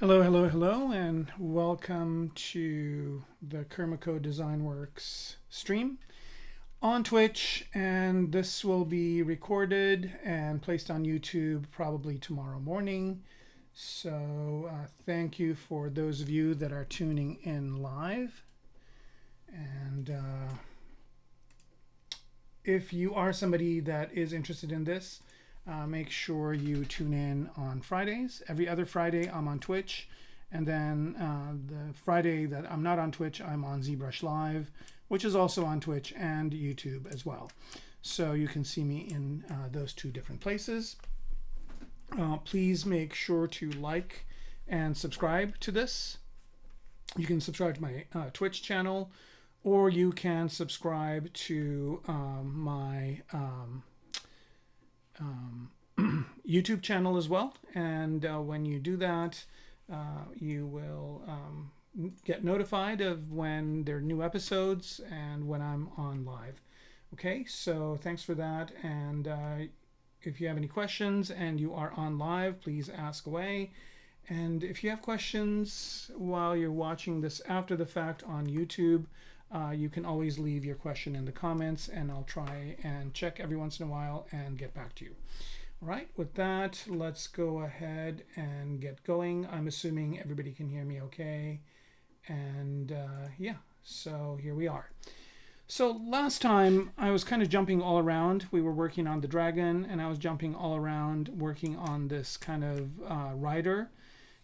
Hello, hello, hello, and welcome to the KERMACO designworks stream on Twitch. And this will be recorded and placed on YouTube probably tomorrow morning. So thank you for those of you that are tuning in live. And if you are somebody that is interested in this, make sure you tune in on Fridays. Every other Friday, I'm on Twitch. And then the Friday that I'm not on Twitch, I'm on ZBrush Live, which is also on Twitch and YouTube as well. So you can see me in those two different places. Please make sure to like and subscribe to this. You can subscribe to my Twitch channel, or you can subscribe to my YouTube channel as well. And when you do that, you will get notified of when there are new episodes and when I'm on live. Okay, so thanks for that. And if you have any questions and you are on live, please ask away. And if you have questions while you're watching this after the fact on YouTube, you can always leave your question in the comments, and I'll try and check every once in a while and get back to you. All right, with that, let's go ahead and get going. I'm assuming everybody can hear me okay. And yeah, so here we are. So last time I was kind of jumping all around. We were working on the dragon, and I was jumping all around working on this kind of rider.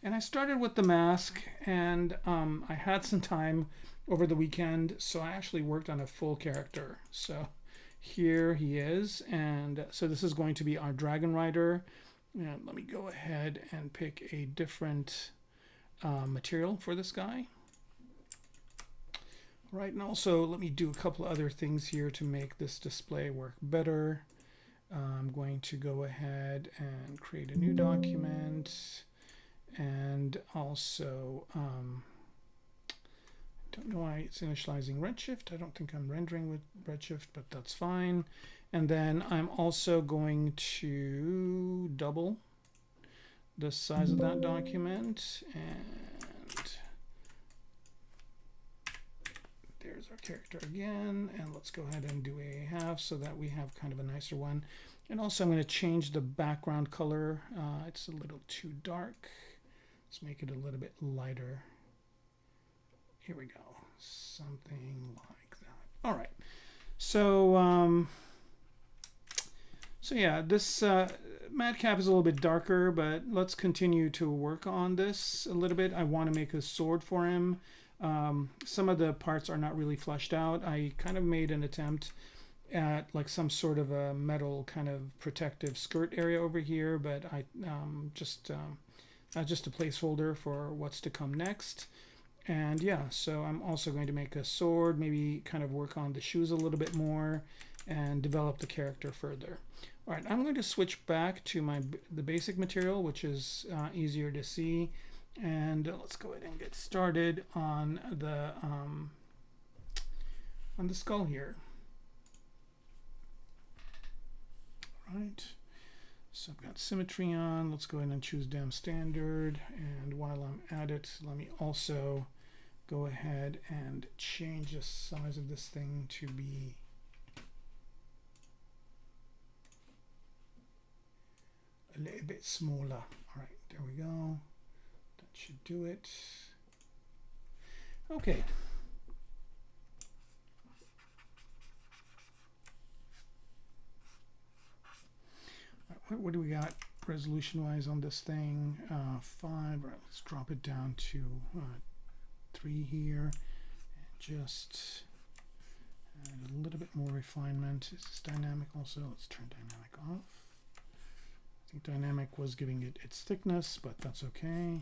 And I started with the mask, and I had some time over the weekend, so I actually worked on a full character. So here he is, and so this is going to be our dragon rider. And let me go ahead and pick a different material for this guy. All right, and also let me do a couple of other things here to make this display work better. I'm going to go ahead and create a new document, and also don't know why it's initializing Redshift. I don't think I'm rendering with Redshift, but that's fine. And then I'm also going to double the size of that document. And there's our character again. And let's go ahead and do a half so that we have kind of a nicer one. And also I'm going to change the background color. It's a little too dark. Let's make it a little bit lighter. Here we go, something like that. All right, so so yeah, this Madcap is a little bit darker, but let's continue to work on this a little bit. I want to make a sword for him. Some of the parts are not really fleshed out. I kind of made an attempt at like some sort of a metal kind of protective skirt area over here, but I just a placeholder for what's to come next. And yeah, so I'm also going to make a sword, maybe kind of work on the shoes a little bit more and develop the character further. All right, I'm going to switch back to the basic material, which is easier to see. And let's go ahead and get started on the skull here. All right, so I've got symmetry on. Let's go ahead and choose Dam Standard. And while I'm at it, let me also go ahead and change the size of this thing to be a little bit smaller. All right, there we go. That should do it. Okay. What do we got resolution wise on this thing? 5. All right, let's drop it down to 3 here, and just add a little bit more refinement. Is this dynamic also? Let's turn dynamic off. I think dynamic was giving it its thickness, but that's okay.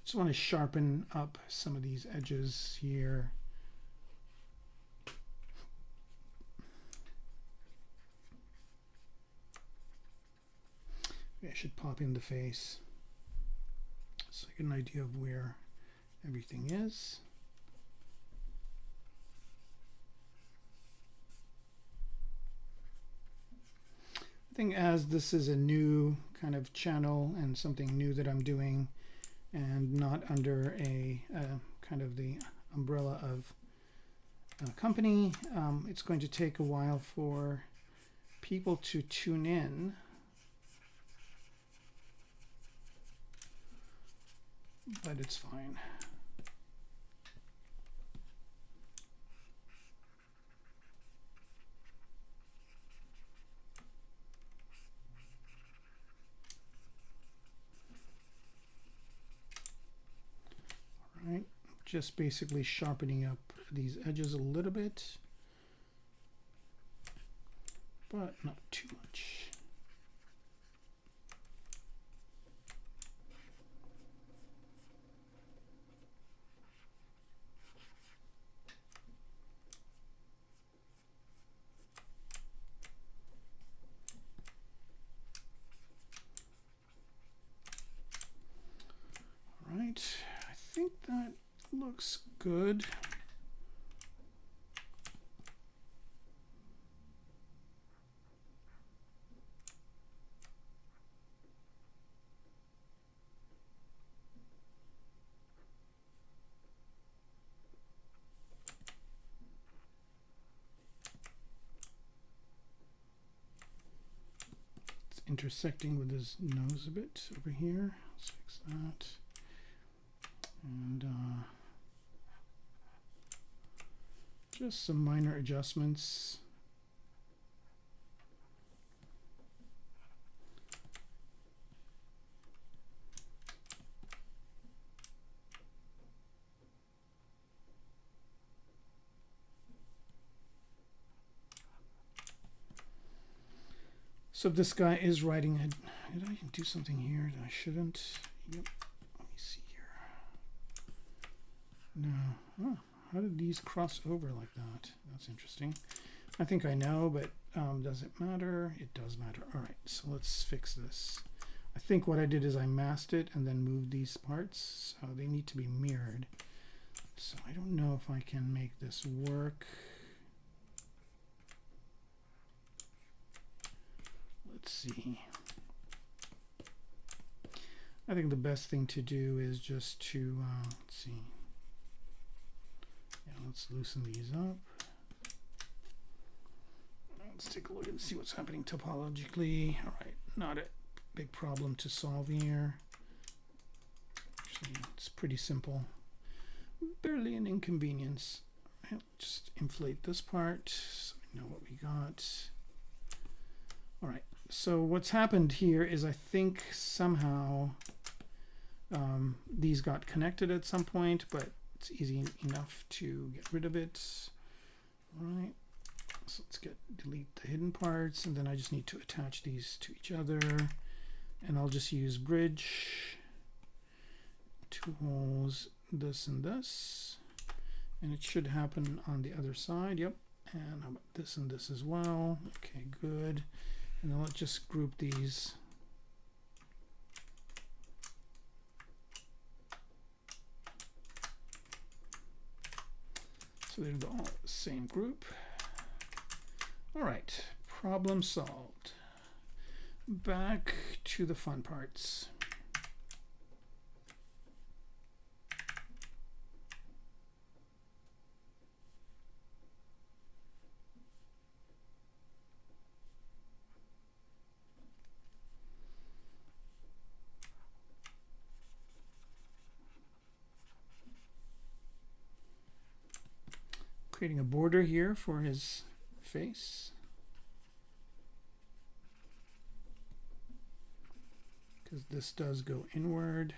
Just want to sharpen up some of these edges here. Maybe I should pop in the face so I get an idea of where everything is. I think as this is a new kind of channel and something new that I'm doing, and not under a kind of the umbrella of a company, it's going to take a while for people to tune in. But it's fine. All right, just basically sharpening up these edges a little bit, but not too much. I think that looks good. It's intersecting with his nose a bit over here. Let's fix that. And just some minor adjustments. So this guy is writing. Did I do something here that I shouldn't? Yep. Let me see here. No. Oh, how did these cross over like that? That's interesting. I think I know, but does it matter? It does matter. All right, so let's fix this. I think what I did is I masked it and then moved these parts, so they need to be mirrored. So I don't know if I can make this work. Let's see. I think the best thing to do is just to, let's see. Yeah, let's loosen these up. Let's take a look and see what's happening topologically. All right, not a big problem to solve here. Actually, it's pretty simple. Barely an inconvenience. All right, just inflate this part so we know what we got. All right, so what's happened here is I think somehow these got connected at some point, but it's easy enough to get rid of it. All right, so let's delete the hidden parts, and then I just need to attach these to each other, and I'll just use bridge, two holes, this and this, and it should happen on the other side. Yep, and how about this and this as well? Okay, good. And then let's just group these. So they're all the same group. All right, problem solved. Back to the fun parts. Creating a border here for his face, because this does go inward.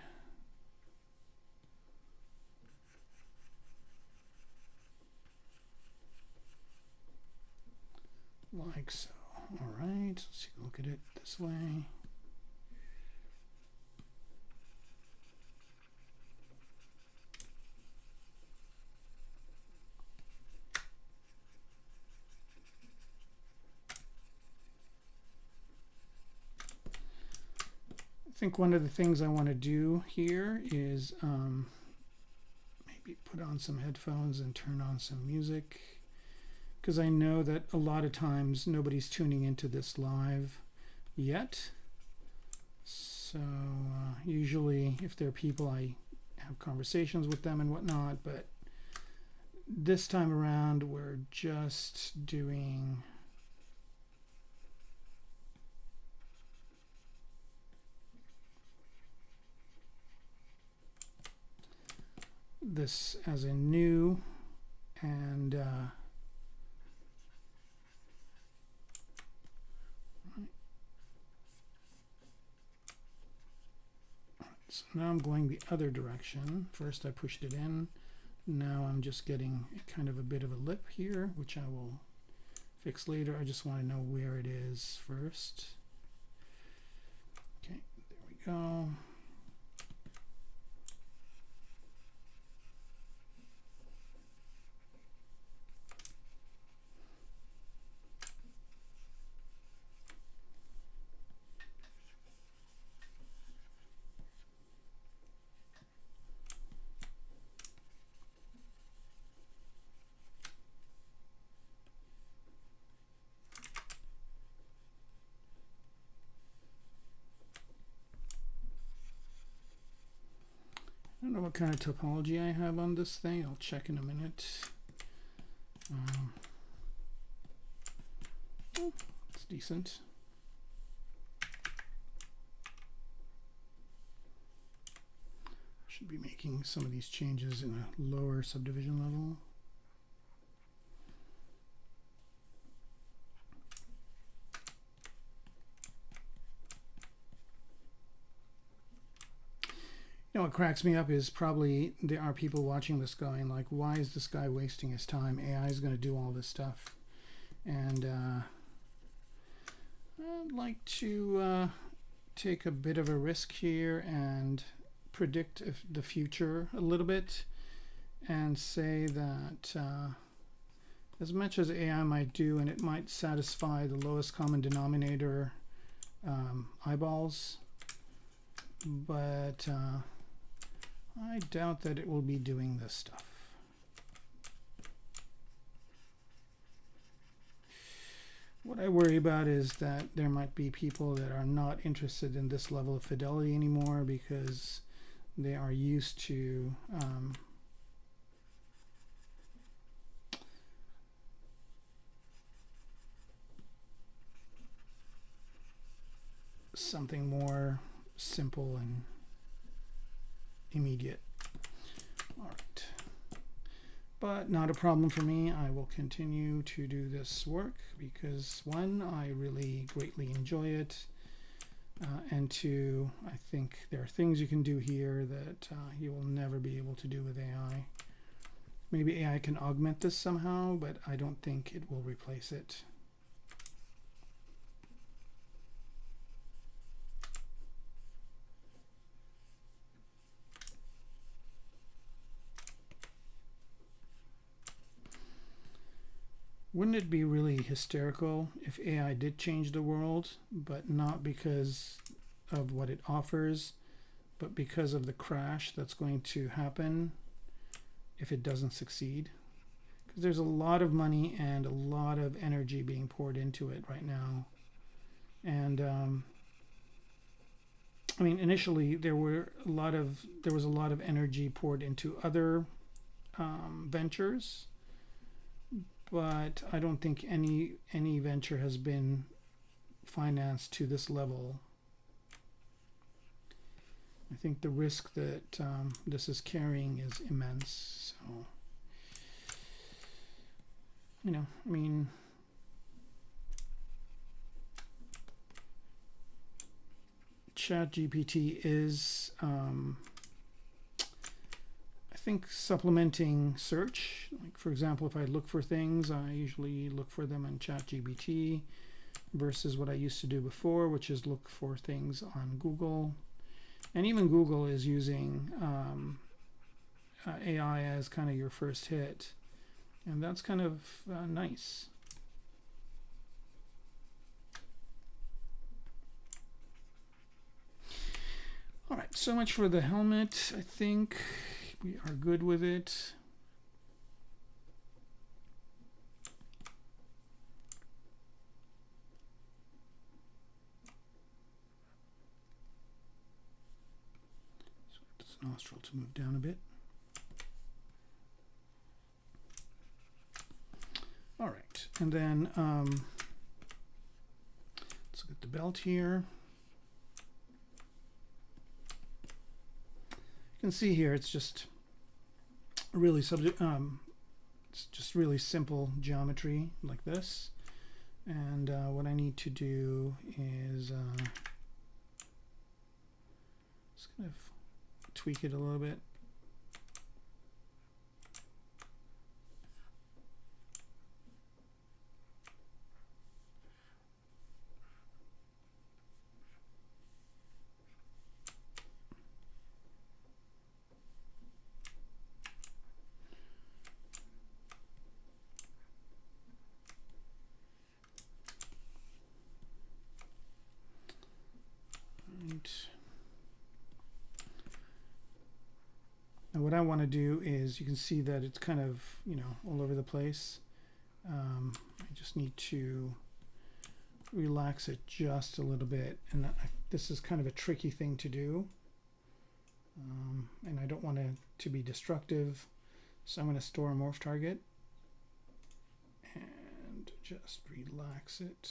Like so. All right, let's take a look at it this way. I think one of the things I want to do here is maybe put on some headphones and turn on some music, because I know that a lot of times nobody's tuning into this live yet. So usually if there are people, I have conversations with them and whatnot, but this time around we're just doing this as a new, and so now I'm going the other direction. First I pushed it in. Now I'm just getting kind of a bit of a lip here, which I will fix later. I just want to know where it is first. Okay, there we go. I don't know what kind of topology I have on this thing. I'll check in a minute. It's decent. Should be making some of these changes in a lower subdivision level. You know, what cracks me up is probably there are people watching this going like, why is this guy wasting his time? AI is going to do all this stuff. And I'd like to take a bit of a risk here and predict the future a little bit and say that as much as AI might do, and it might satisfy the lowest common denominator eyeballs, but I doubt that it will be doing this stuff. What I worry about is that there might be people that are not interested in this level of fidelity anymore because they are used to something more simple and immediate. All right, but not a problem for me. I will continue to do this work because one, I really greatly enjoy it, and two, I think there are things you can do here that you will never be able to do with AI. Maybe AI can augment this somehow, but I don't think it will replace it. Wouldn't it be really hysterical if AI did change the world, but not because of what it offers, but because of the crash that's going to happen if it doesn't succeed? Because there's a lot of money and a lot of energy being poured into it right now. And I mean, initially there was a lot of energy poured into other ventures. But I don't think any venture has been financed to this level. I think the risk that this is carrying is immense. So, you know, I mean, ChatGPT is I think supplementing search. Like for example, if I look for things, I usually look for them on ChatGPT versus what I used to do before, which is look for things on Google. And even Google is using AI as kind of your first hit, and that's kind of nice. All right, so much for the helmet. I think we are good with it. nostril to move down a bit. All right, and then let's look at the belt here. You can see here it's just really it's just really simple geometry like this. And what I need to do is just kind of tweak it a little bit. Now what I want to do is, you can see that it's kind of, you know, all over the place. I just need to relax it just a little bit, and this is kind of a tricky thing to do, and I don't want it to be destructive, so I'm going to store a morph target and just relax it.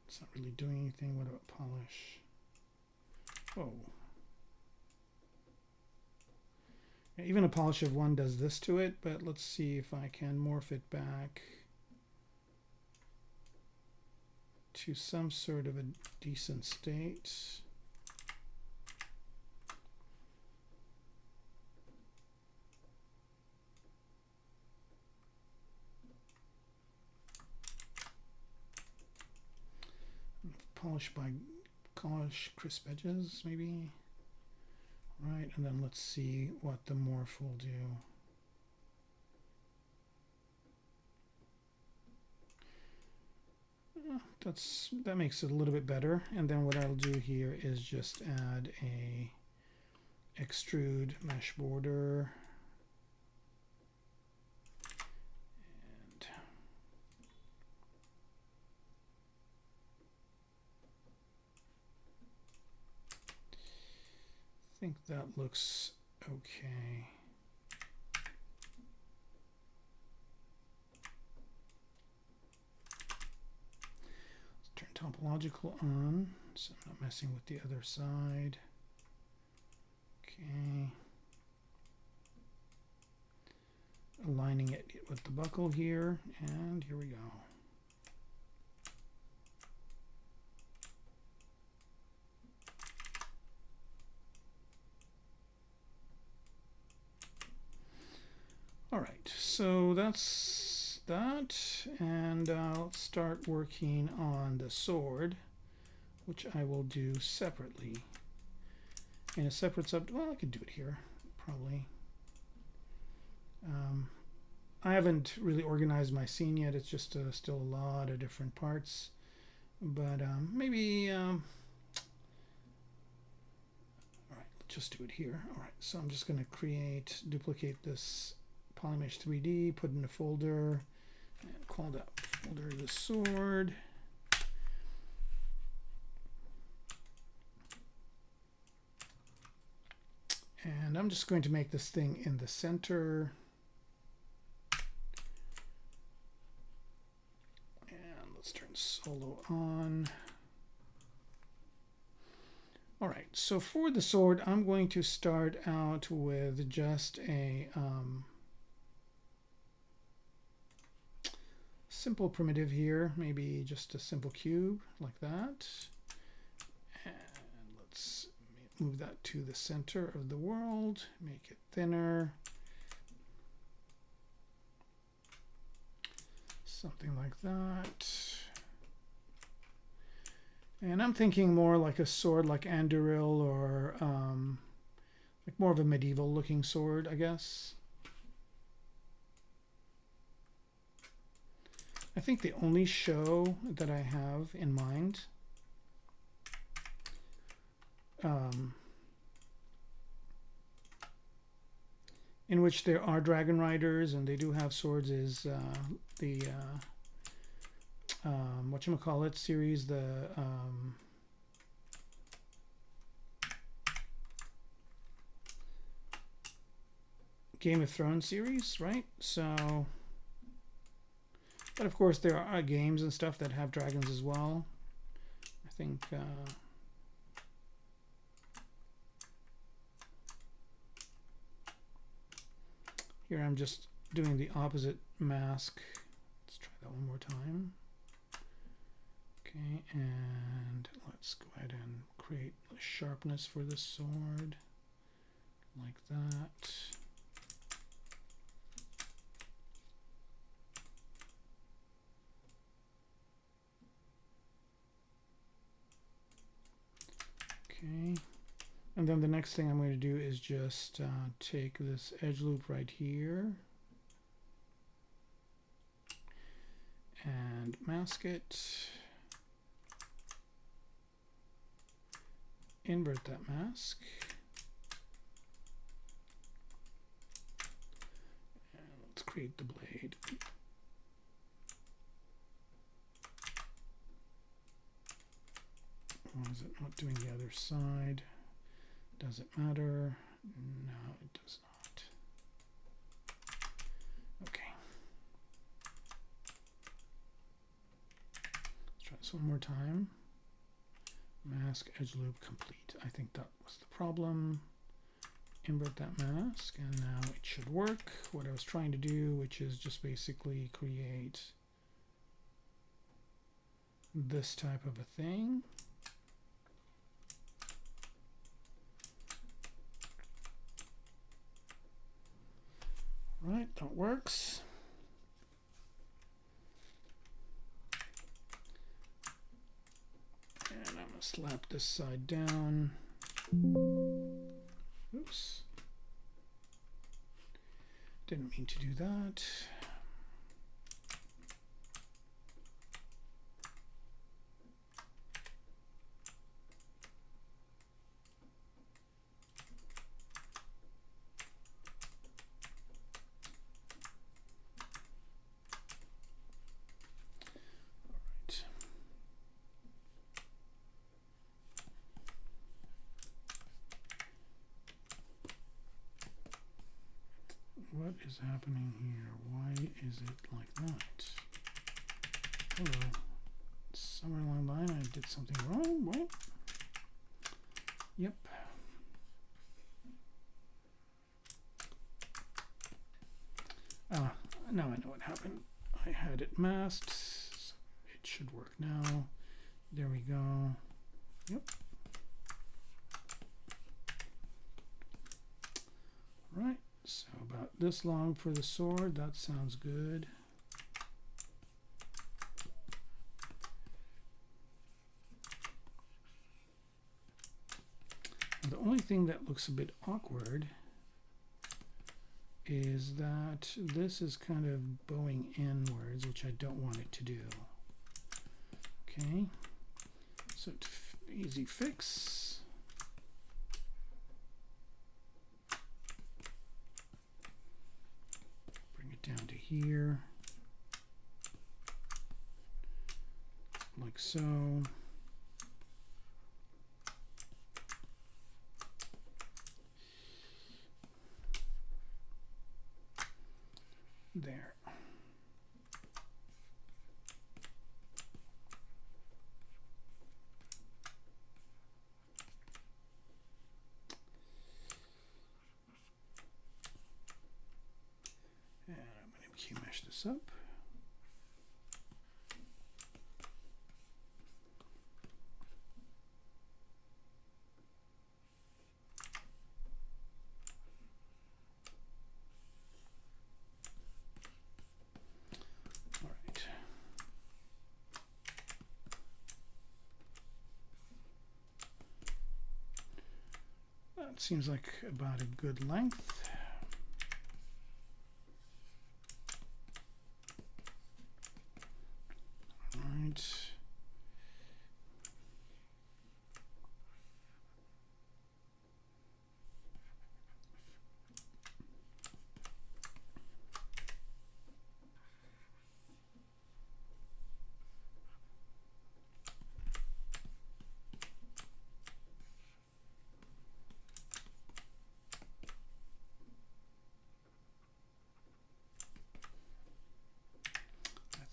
It's not really doing anything. What about polish? Oh. Yeah, even a polish of 1 does this to it, but let's see if I can morph it back to some sort of a decent state. Polish crisp edges, maybe. Right, and then let's see what the morph will do. That makes it a little bit better. And then what I'll do here is just add a extrude mesh border. I think that looks okay. Let's turn topological on, so I'm not messing with the other side. Okay. Aligning it with the buckle here, and here we go. All right, so that's that, and let's start working on the sword, which I will do separately. In a separate well, I could do it here, probably. I haven't really organized my scene yet. It's just still a lot of different parts, but maybe, all right, let's just do it here. All right, so I'm just going to duplicate this Polymesh 3D, put in a folder, and call that folder the sword. And I'm just going to make this thing in the center. And let's turn solo on. All right, so for the sword, I'm going to start out with just a simple primitive here, maybe just a simple cube like that. And let's move that to the center of the world, make it thinner. Something like that. And I'm thinking more like a sword like Anduril, or like more of a medieval looking sword, I guess. I think the only show that I have in mind in which there are dragon riders and they do have swords is the whatchamacallit series, the Game of Thrones series, right? So, but of course there are games and stuff that have dragons as well. I think here I'm just doing the opposite mask. Let's try that one more time. Okay, and let's go ahead and create a sharpness for the sword like that. Okay, and then the next thing I'm going to do is just take this edge loop right here and mask it, invert that mask, and let's create the blade. Why is it not doing the other side? Does it matter? No, it does not. Okay. Let's try this one more time. Mask edge loop complete. I think that was the problem. Invert that mask, and now it should work. What I was trying to do, which is just basically create this type of a thing. Right, that works. And I'm going to slap this side down. Oops. Didn't mean to do that. What is happening here? Why is it like that? Hello. Somewhere along the line I did something wrong. What? Yep. Now I know what happened. I had it masked. So it should work now. There we go. Yep. Right. So about this long for the sword, that sounds good. And the only thing that looks a bit awkward is that this is kind of bowing inwards, which I don't want it to do. Okay, so easy fix. Down to here, like so. There. Mesh this up. All right. That seems like about a good length.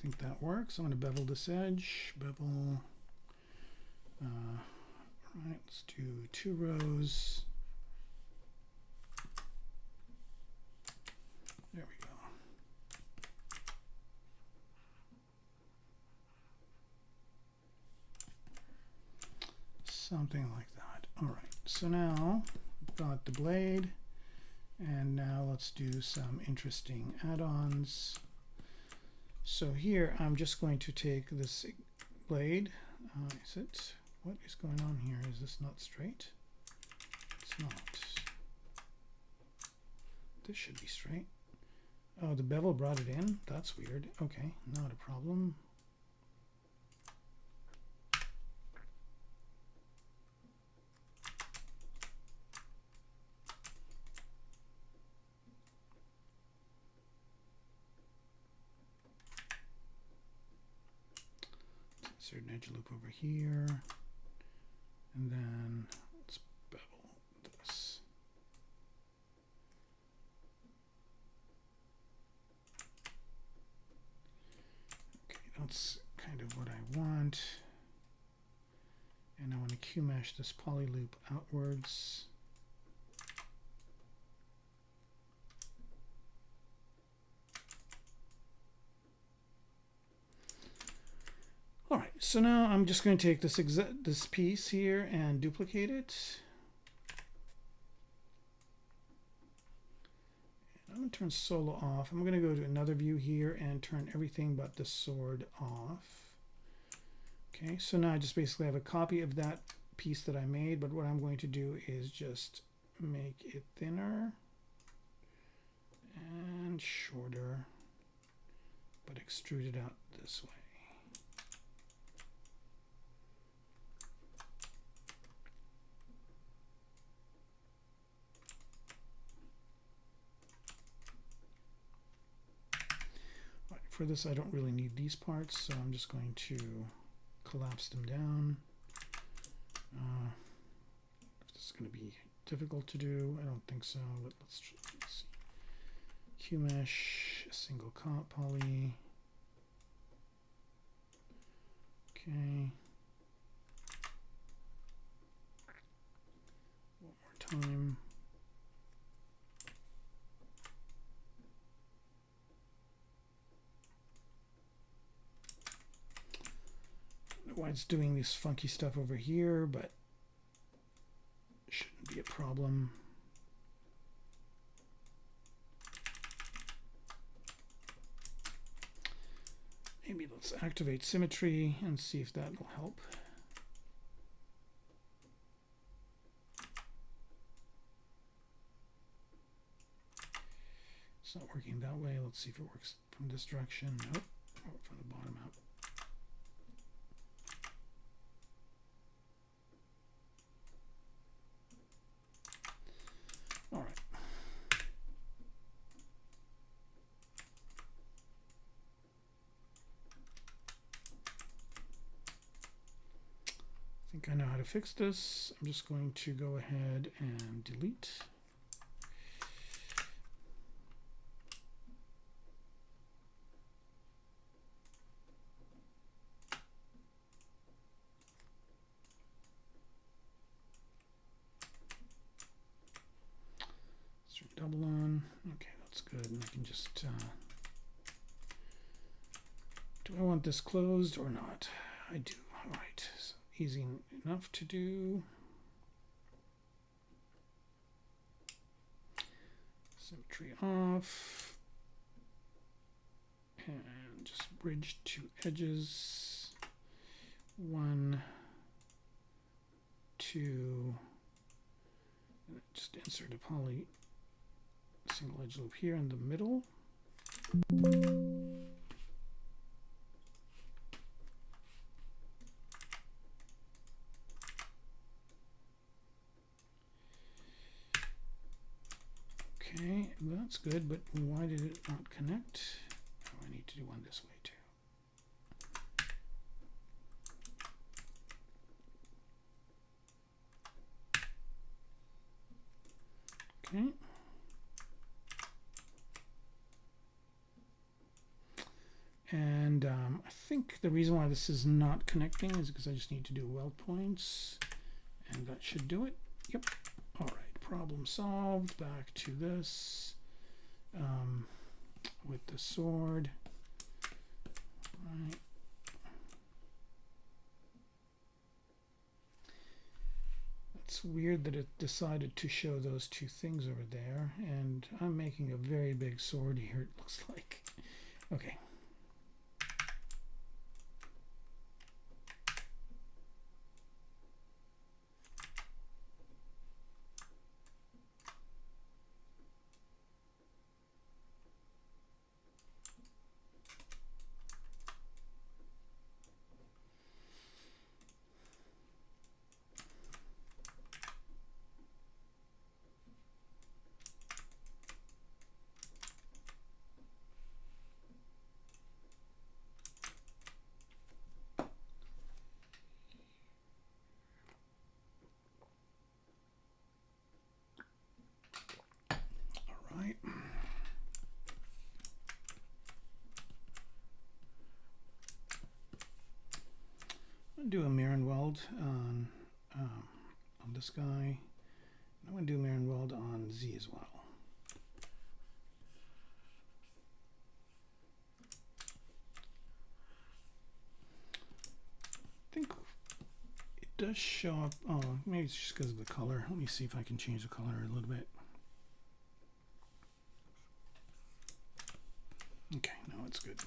think that works. I'm going to bevel this edge. Bevel. Right, let's do 2 rows. There we go. Something like that. All right, so now I've got the blade, and now let's do some interesting add-ons. So here I'm just going to take this blade. What is going on here? Is this not straight? It's not. This should be straight. Oh, the bevel brought it in? That's weird. Okay, not a problem. Insert an edge loop over here. And then let's bevel this. Okay, that's kind of what I want. And I want to Q mesh this poly loop outwards. All right, so now I'm just going to take this piece here and duplicate it. And I'm going to turn solo off. I'm going to go to another view here and turn everything but the sword off. Okay, so now I just basically have a copy of that piece that I made, but what I'm going to do is just make it thinner and shorter, but extrude it out this way. For this, I don't really need these parts, so I'm just going to collapse them down. If this is going to be difficult to do, I don't think so, but let's see. Q mesh, a single poly. Okay. One more time. Why it's doing this funky stuff over here, but shouldn't be a problem. Maybe let's activate symmetry and see if that will help. It's not working that way. Let's see if it works from this direction. Nope. Oh, from the bottom up. All right. I think I know how to fix this. I'm just going to go ahead and delete. Double on. Okay, that's good. And I can just do I want this closed or not? I do. All right, so easy enough to do. Symmetry off, and just bridge 2 edges. 1, 2. And just insert a poly. Single edge loop here in the middle. Okay, that's good, but why did it not connect? Oh, I need to do one this way too. Okay. And And I think the reason why this is not connecting is because I just need to do weld points, and that should do it. Yep. All right, problem solved. Back to this with the sword. All right. It's weird that it decided to show those two things over there, and I'm making a very big sword here, it looks like. Okay. Do a mirror and weld on this guy. I'm going to do a mirror and weld on Z as well. I think it does show up. Oh, maybe it's just because of the color. Let me see if I can change the color a little bit. Okay, now it's good.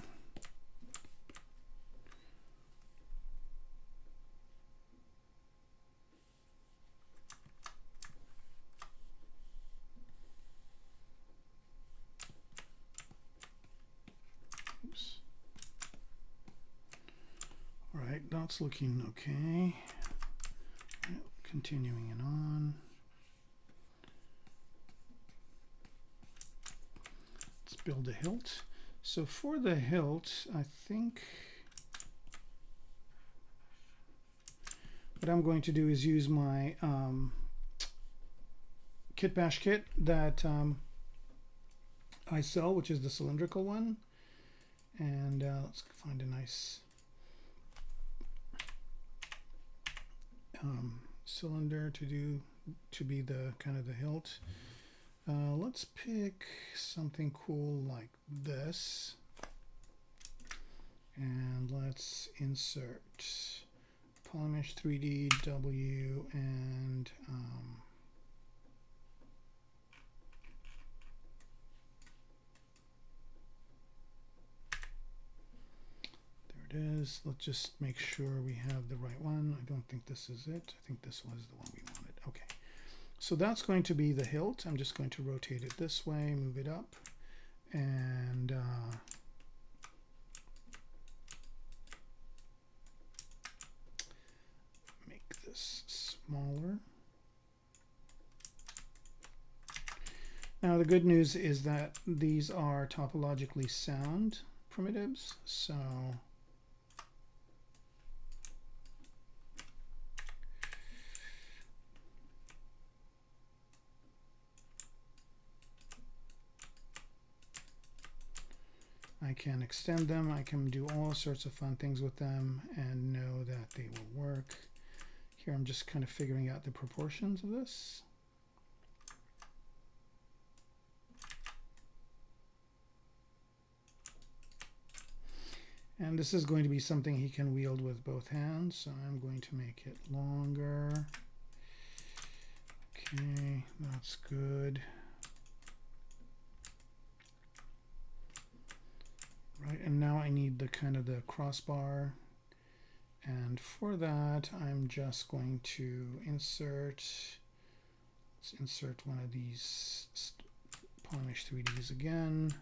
Alright, that's looking okay. Continuing it on. Let's build a hilt. So for the hilt, I think what I'm going to do is use my kit bash kit that I sell, which is the cylindrical one. And let's find a nice cylinder to be the kind of the hilt. Let's pick something cool like this, and let's insert Polymesh 3D W and there it is. Let's just make sure we have the right one. I don't think this is it. I think this was the one we wanted. Okay. So that's going to be the hilt. I'm just going to rotate it this way, move it up, and make this smaller. Now the good news is that these are topologically sound primitives, so I can extend them, I can do all sorts of fun things with them and know that they will work. Here I'm just kind of figuring out the proportions of this. And this is going to be something he can wield with both hands, so I'm going to make it longer. Okay, that's good. Right, and now I need the kind of the crossbar, and for that I'm just going to insert, let's insert one of these Polymesh 3Ds again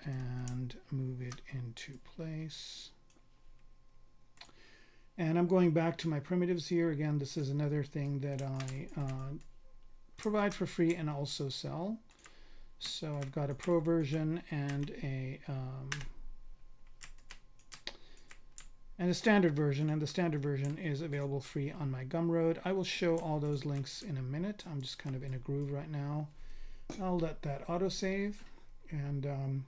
and move it into place. And I'm going back to my primitives here. Again, this is another thing that I provide for free and also sell. So I've got a pro version and a standard version, and the standard version is available free on my Gumroad. I will show all those links in a minute. I'm just kind of in a groove right now. I'll let that autosave, and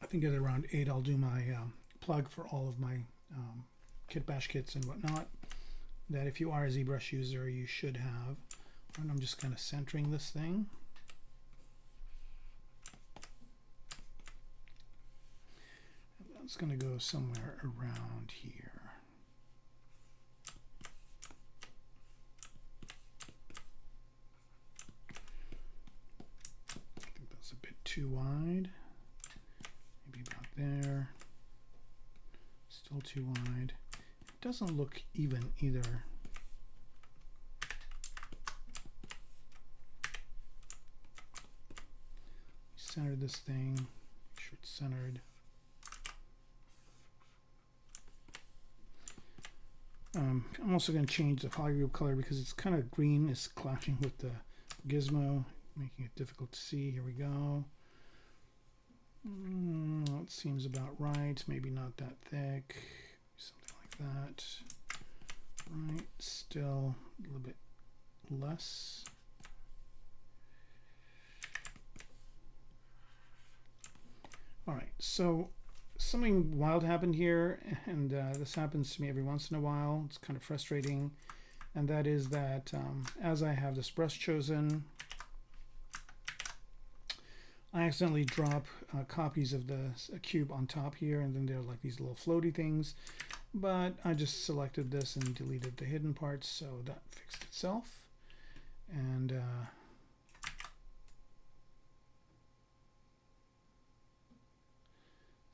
think at around 8 I'll do my plug for all of my kit bash kits and whatnot that if you are a ZBrush user you should have. And I'm just kind of centering this thing. It's going to go somewhere around here. I think that's a bit too wide. Maybe about there. Still too wide. It doesn't look even either. Center this thing. Make sure it's centered. I'm also going to change the polygroup color because it's kind of green. It's clashing with the gizmo, making it difficult to see. Here we go. It seems about right. Maybe not that thick. Something like that. Right. Still a little bit less. All right. So something wild happened here, and this happens to me every once in a while. It's kind of frustrating, and that is that as I have this brush chosen, I accidentally drop copies of the cube on top here, and then there are like these little floaty things, but I just selected this and deleted the hidden parts, so that fixed itself. And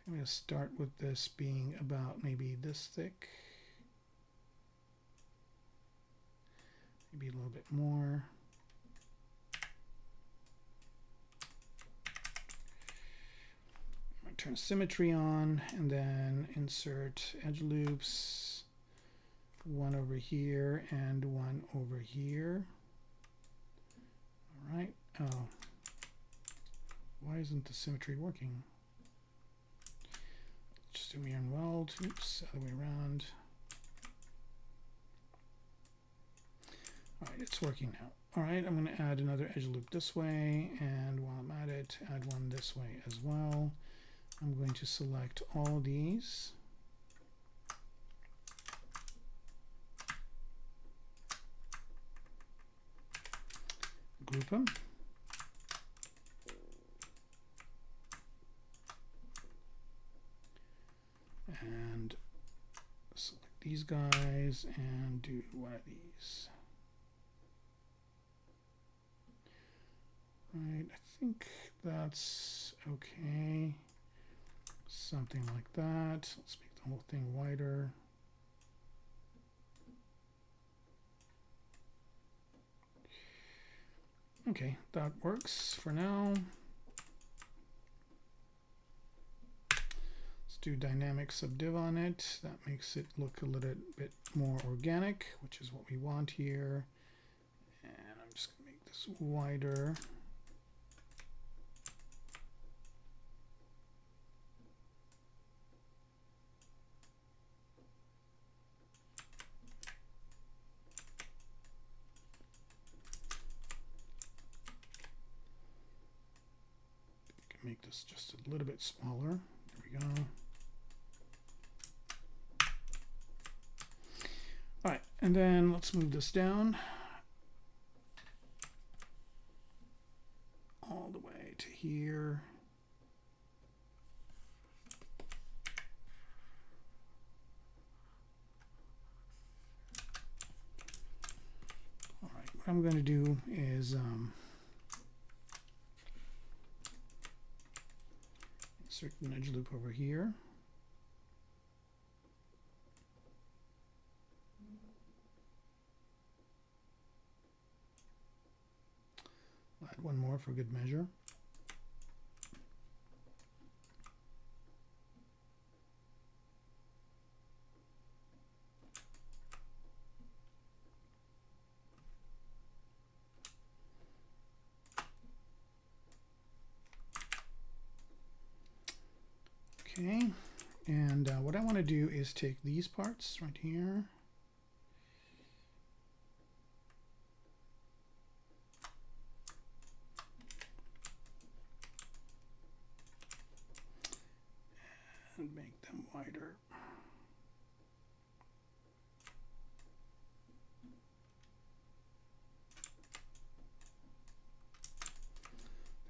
I'm going to start with this being about maybe this thick, maybe a little bit more. I'm going to turn symmetry on and then insert edge loops, one over here and one over here. All right. Oh, why isn't the symmetry working? Just do mirror and weld. Oops, other way around. All right, it's working now. All right, I'm going to add another edge loop this way, and while I'm at it, add one this way as well. I'm going to select all these. Group them. And select these guys and do one of these. Right, I think that's okay. Something like that. Let's make the whole thing wider. Okay, that works for now. Do dynamic subdiv on it. That makes it look a little bit more organic, which is what we want here. And I'm just going to make this wider. You can make this just a little bit smaller. There we go. All right, and then let's move this down all the way to here. All right, what I'm going to do is insert an edge loop over here. Add one more for good measure. Okay, and what I want to do is take these parts right here. wider. I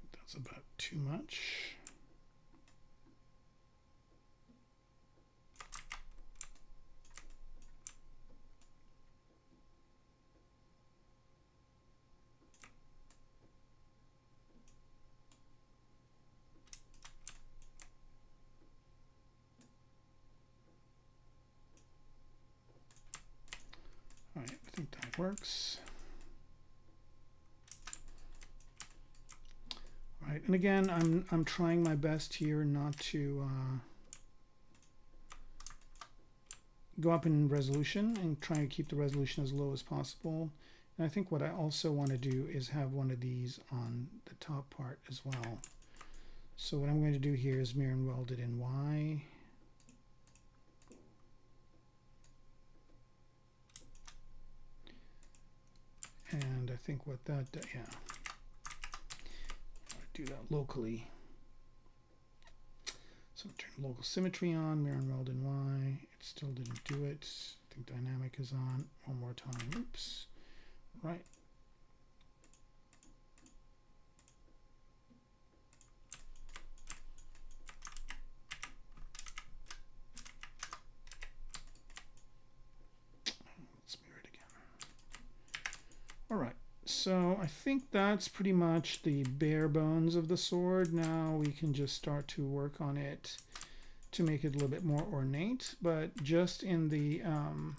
think that's about too much. All right, I think that works. All right, and again, I'm trying my best here not to go up in resolution and trying to keep the resolution as low as possible. And I think what I also want to do is have one of these on the top part as well. So what I'm going to do here is mirror and weld it in Y. And I think what that, yeah, I'll do that locally. So turn local symmetry on, mirror and weld in Y. It still didn't do it. I think dynamic is on. One more time. Oops. Right. Let's mirror it again. All right. So I think that's pretty much the bare bones of the sword. Now we can just start to work on it to make it a little bit more ornate, but just in the, I'll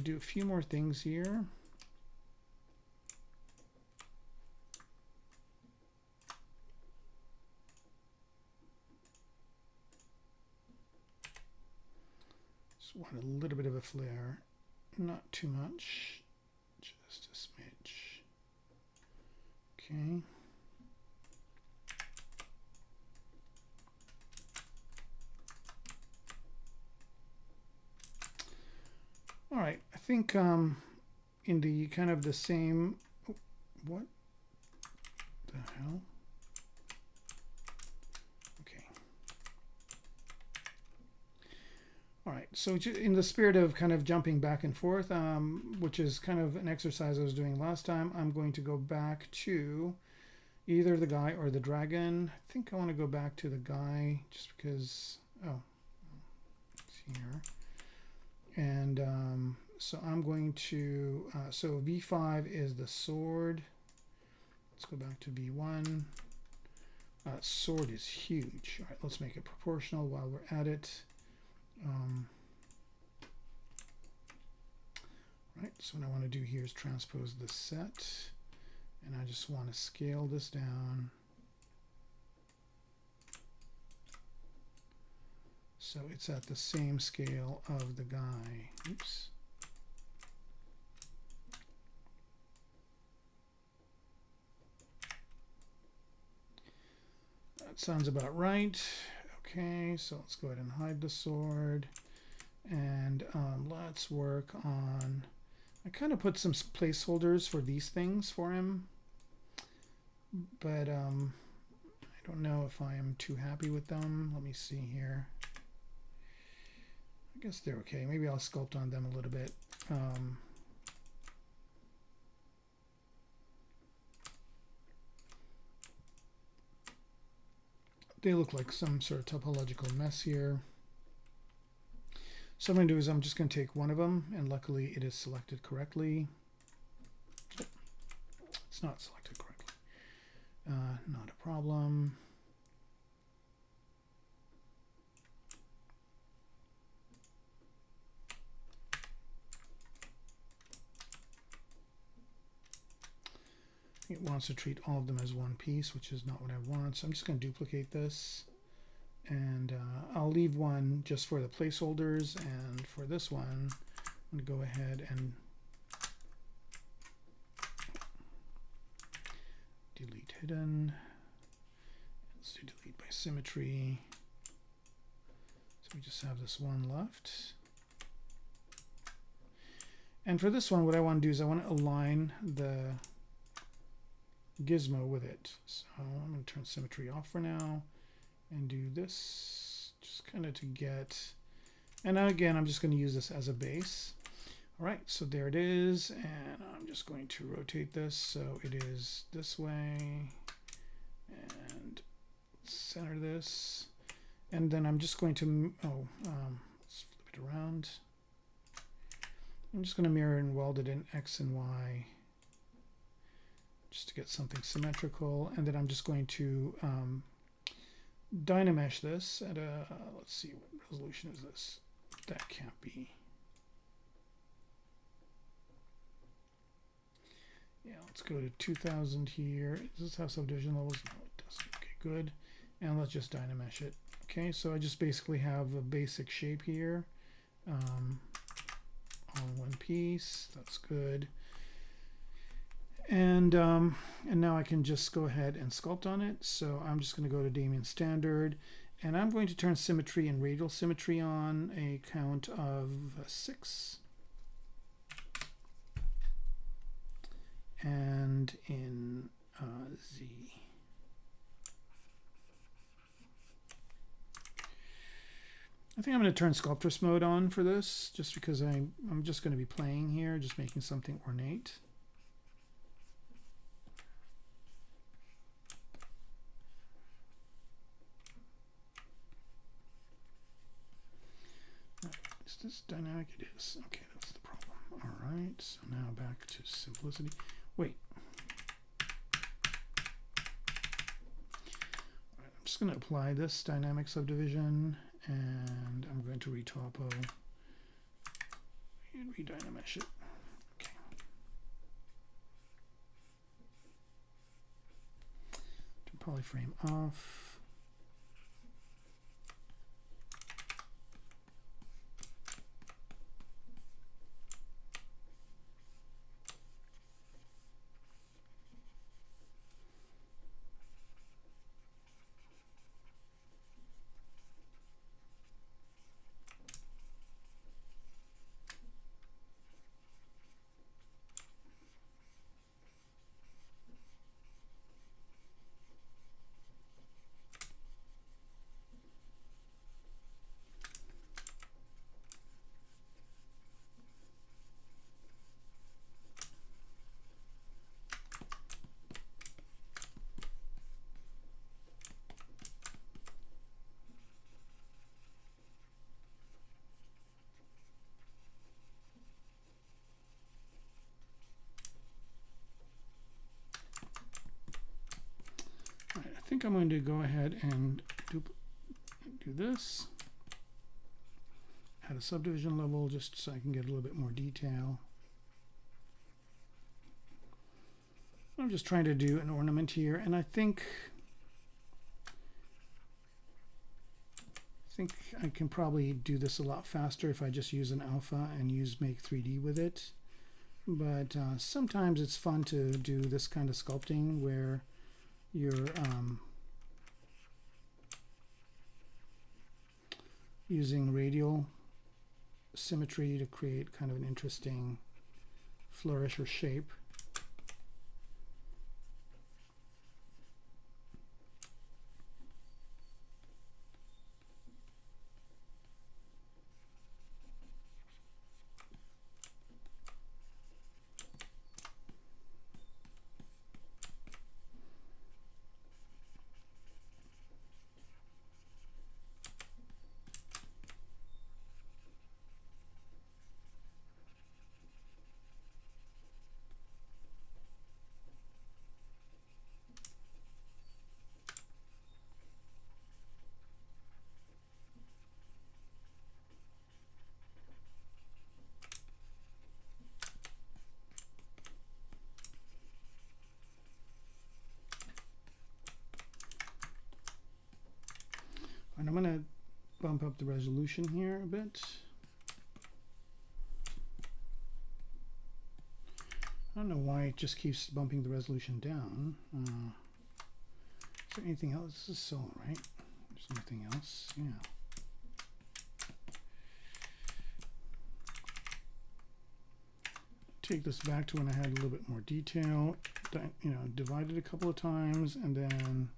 do a few more things here. Just want a little bit of a flare, not too much. Just a smidge. Okay. All right. I think in the kind of the same. Oh, what the hell? Okay. All right, so in the spirit of kind of jumping back and forth, which is kind of an exercise I was doing last time, I'm going to go back to either the guy or the dragon. I think I want to go back to the guy just because, oh, it's here. And so I'm going to, so V5 is the sword. Let's go back to V1. Sword is huge. All right, let's make it proportional while we're at it. Right, so what I want to do here is transpose the set, and I just want to scale this down so it's at the same scale of the guy. Oops. That sounds about right. Okay, so let's go ahead and hide the sword, and let's work on, I kind of put some placeholders for these things for him, but I don't know if I am too happy with them. Let me see here. I guess they're okay. Maybe I'll sculpt on them a little bit. They look like some sort of topological mess here. So what I'm going to do is I'm just going to take one of them, and luckily it is selected correctly. It's not selected correctly. Not a problem. It wants to treat all of them as one piece, which is not what I want. So I'm just going to duplicate this, and I'll leave one just for the placeholders, and for this one I'm going to go ahead and delete hidden. Let's do delete by symmetry. So we just have this one left. And for this one, what I want to do is I want to align the gizmo with it. So I'm going to turn symmetry off for now and do this just kind of to get, and now again, I'm just going to use this as a base. All right, so there it is, and I'm just going to rotate this so it is this way, and center this, and then I'm just going to, let's flip it around. I'm just going to mirror and weld it in X and Y just to get something symmetrical, and then I'm just going to Dynamesh this at a, let's see, what resolution is this? That can't be. Yeah, let's go to 2000 here. Does this have subdivision levels? No, it doesn't. Okay, good. And let's just Dynamesh it. Okay, so I just basically have a basic shape here. All in one piece. That's good. And now I can just go ahead and sculpt on it. So I'm just going to go to Damien Standard, and I'm going to turn symmetry and radial symmetry on a count of 6. And in Z. I think I'm going to turn Sculptress mode on for this, just because I'm just going to be playing here, just making something ornate. Is this dynamic? It is. Okay, that's the problem. All right, so now back to simplicity. Wait. All right, I'm just going to apply this dynamic subdivision, and I'm going to retopo and redynamesh it. Okay. Turn polyframe off. I think I'm going to go ahead and do this. Add a subdivision level just so I can get a little bit more detail. I'm just trying to do an ornament here, and I think I can probably do this a lot faster if I just use an alpha and use Make 3D with it. But sometimes it's fun to do this kind of sculpting where you're using radial symmetry to create kind of an interesting flourish or shape. And I'm going to bump up the resolution here a bit. I don't know why it just keeps bumping the resolution down. Is there anything else? This is Soul, right? There's nothing else. Yeah. Take this back to when I had a little bit more detail. Divide it a couple of times, and then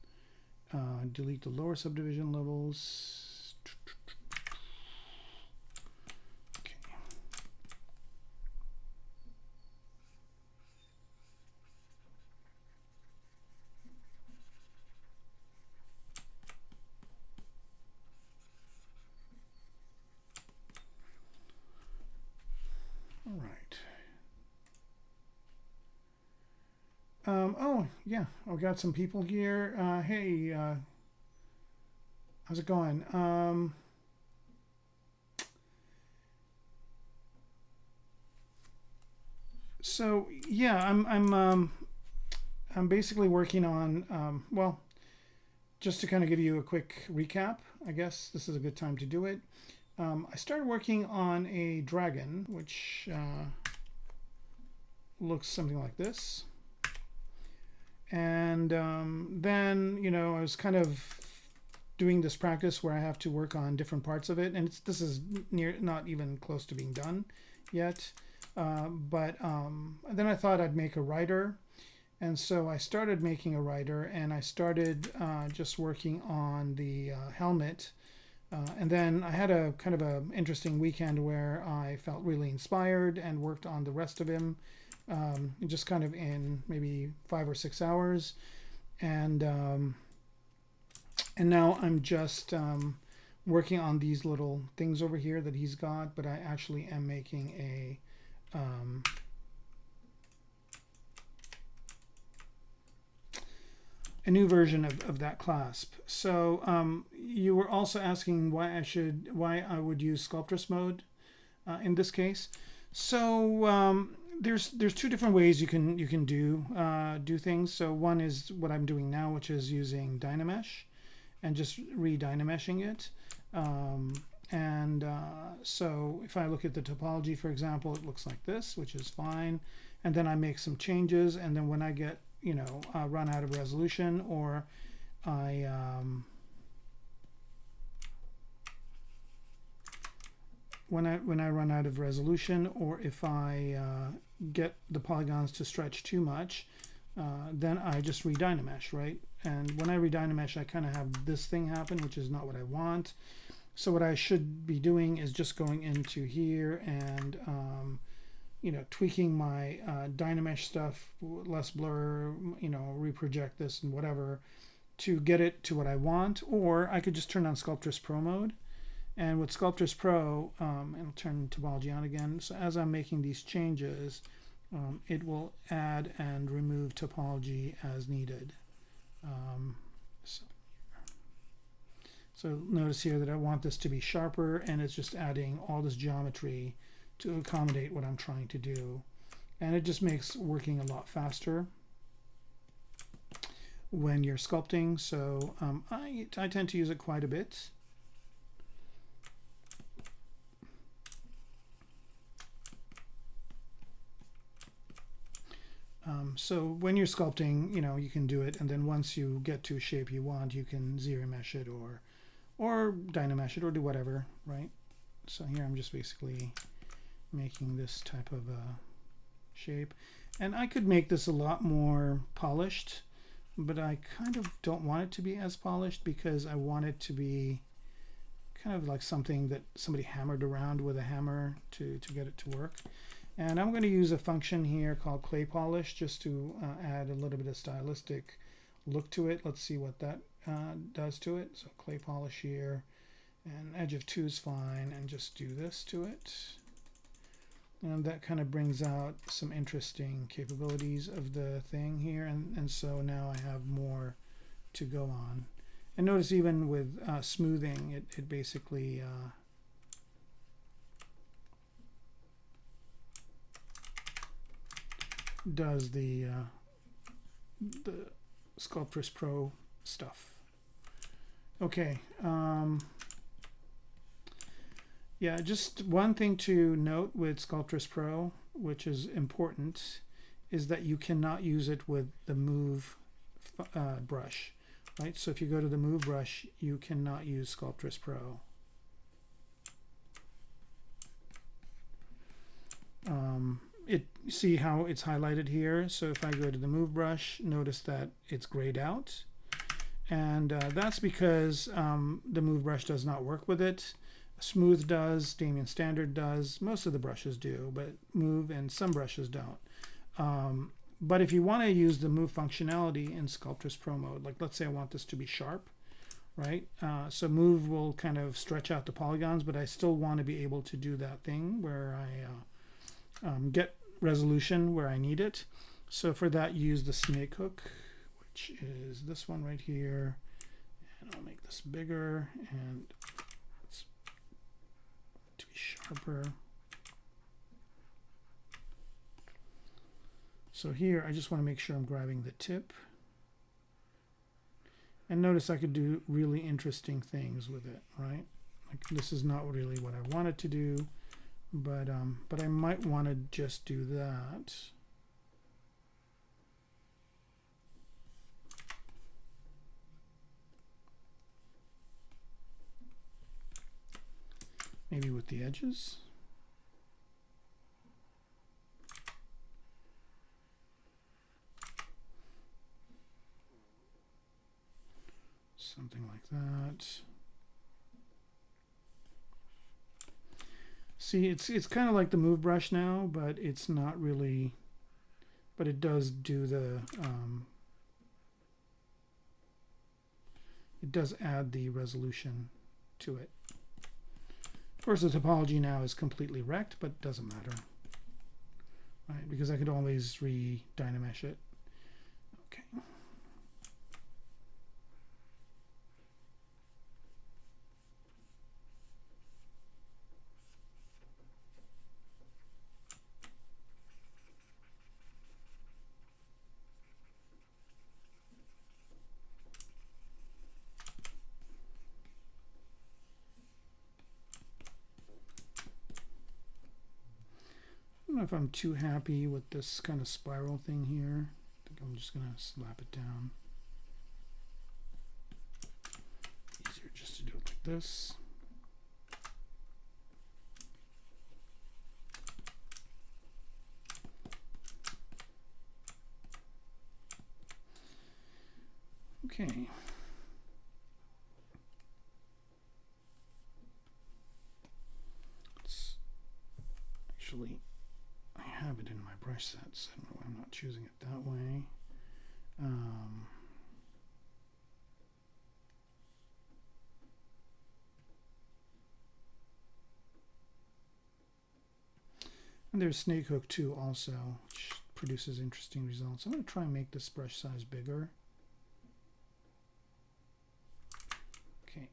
delete the lower subdivision levels. All right. Oh, yeah, I've got some people here. Hey, how's it going? So yeah, I'm basically working on well, just to kind of give you a quick recap. I guess this is a good time to do it. I started working on a dragon, which looks something like this. And then, you know, I was kind of doing this practice where I have to work on different parts of it, and this is not even close to being done yet. But then I thought I'd make a rider, and so I started making a rider, and I started just working on the helmet. And then I had a kind of an interesting weekend where I felt really inspired and worked on the rest of him, just kind of in maybe 5 or 6 hours. And now I'm just working on these little things over here that he's got, but I actually am making a new version of that clasp. So you were also asking why I would use Sculptress mode in this case. So there's 2 different ways you can do things. So one is what I'm doing now, which is using Dynamesh and just re-Dynameshing it. So if I look at the topology, for example, it looks like this, which is fine. And then I make some changes, and then when I get, you know, run out of resolution, or I when I run out of resolution, or if I get the polygons to stretch too much, then I just re-Dynamesh, right? And when I re-Dynamesh, I kind of have this thing happen, which is not what I want. So what I should be doing is just going into here and you know, tweaking my Dynamesh stuff, less blur, you know, reproject this and whatever, to get it to what I want. Or I could just turn on Sculptress Pro mode. And with Sculptress Pro, and I'll turn topology on again. So as I'm making these changes, it will add and remove topology as needed. So notice here that I want this to be sharper, and it's just adding all this geometry to accommodate what I'm trying to do. And it just makes working a lot faster when you're sculpting. So I tend to use it quite a bit. So when you're sculpting, you know, you can do it, and then once you get to a shape you want, you can zero mesh it or Dynamesh it or do whatever, right? So here I'm just basically making this type of shape, and I could make this a lot more polished, but I kind of don't want it to be as polished because I want it to be kind of like something that somebody hammered around with a hammer to get it to work. And I'm going to use a function here called clay polish just to add a little bit of stylistic look to it. Let's see what that does to it. So clay polish here, and edge of 2 is fine, and just do this to it. And that kind of brings out some interesting capabilities of the thing here. And so now I have more to go on. And notice even with smoothing, it basically does the Sculptress Pro stuff. Okay. Yeah, just one thing to note with Sculptress Pro, which is important, is that you cannot use it with the move brush, right? So if you go to the move brush, you cannot use Sculptress Pro. See how it's highlighted here? So if I go to the move brush, notice that it's grayed out. And that's because the move brush does not work with it. Smooth does, Damien Standard does, most of the brushes do, but move and some brushes don't. But if you want to use the move functionality in Sculptress Pro mode, like let's say I want this to be sharp, right? So move will kind of stretch out the polygons, but I still want to be able to do that thing where I get resolution where I need it. So for that, use the snake hook, which is this one right here. And I'll make this bigger and it's to be sharper. So here, I just want to make sure I'm grabbing the tip. And notice I could do really interesting things with it, right? Like this is not really what I wanted to do, but I might want to just do that. Maybe with the edges. Something like that. See, it's kind of like the move brush now, but it's not really, but it does do the, it does add the resolution to it. Of course, the topology now is completely wrecked, but it doesn't matter, right? Because I could always re-dynamesh it. Okay. I don't know if I'm too happy with this kind of spiral thing here. I think I'm just going to slap it down. Easier just to do it like this. Okay. Let's actually, I have it in my brush sets. I don't know why I'm not choosing it that way. And there's Snake Hook 2 also, which produces interesting results. I'm going to try and make this brush size bigger. Okay.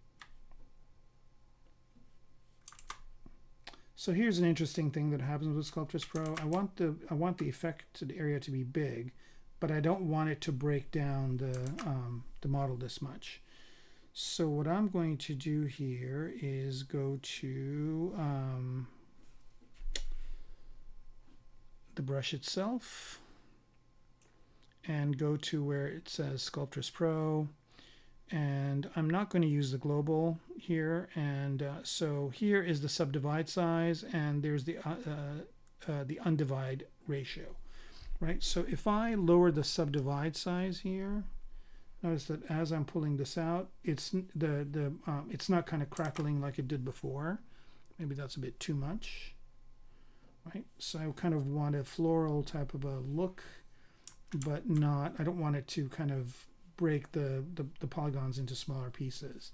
So here's an interesting thing that happens with Sculptress Pro. I want the affected area to be big, but I don't want it to break down the model this much. So what I'm going to do here is go to the brush itself and go to where it says Sculptress Pro, and I'm not going to use the global here, and so here is the subdivide size, and there's the undivide ratio, right? So if I lower the subdivide size here, notice that as I'm pulling this out, it's it's not kind of crackling like it did before. Maybe that's a bit too much. Right, so I kind of want a floral type of a look, but not, I don't want it to kind of break the polygons into smaller pieces.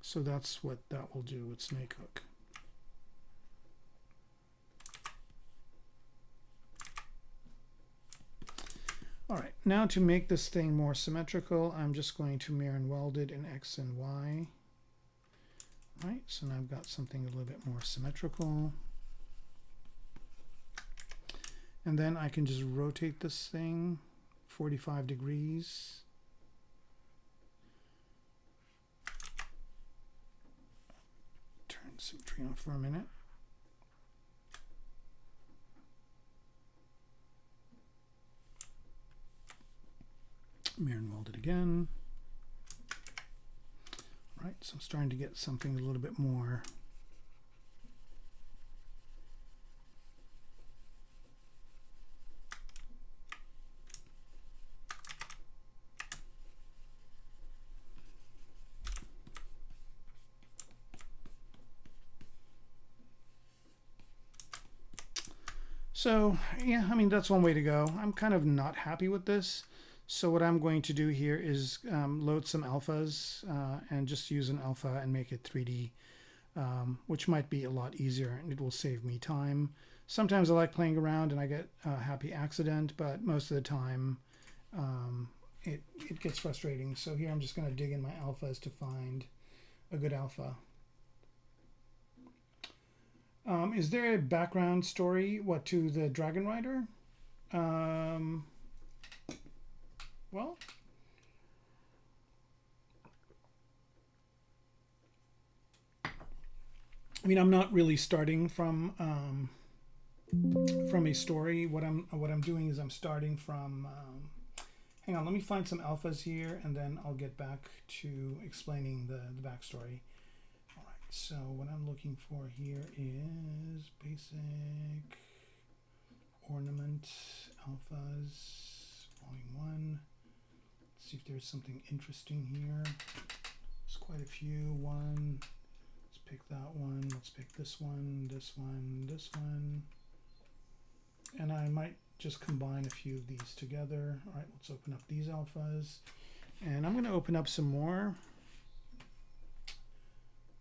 So that's what that will do with Snake Hook. All right, now to make this thing more symmetrical, I'm just going to mirror and weld it in X and Y. All right, so now I've got something a little bit more symmetrical. And then I can just rotate this thing 45 degrees. Turn symmetry on for a minute. Mirror and weld it again. All right, so I'm starting to get something a little bit more So yeah, I mean, that's one way to go. I'm kind of not happy with this. So what I'm going to do here is load some alphas and just use an alpha and make it 3D, which might be a lot easier and it will save me time. Sometimes I like playing around and I get a happy accident, but most of the time it gets frustrating. So here I'm just going to dig in my alphas to find a good alpha. Is there a background story, to the Dragon Rider? Well, I mean, I'm not really starting from a story. What I'm doing is I'm starting from. Hang on, let me find some alphas here, and then I'll get back to explaining the backstory. All right. So what I'm looking for here is basic ornament alphas, volume 1. Let's see if there's something interesting here. There's quite a few. One. Let's pick that one. Let's pick this one, this one, this one. And I might just combine a few of these together. All right, let's open up these alphas. And I'm going to open up some more.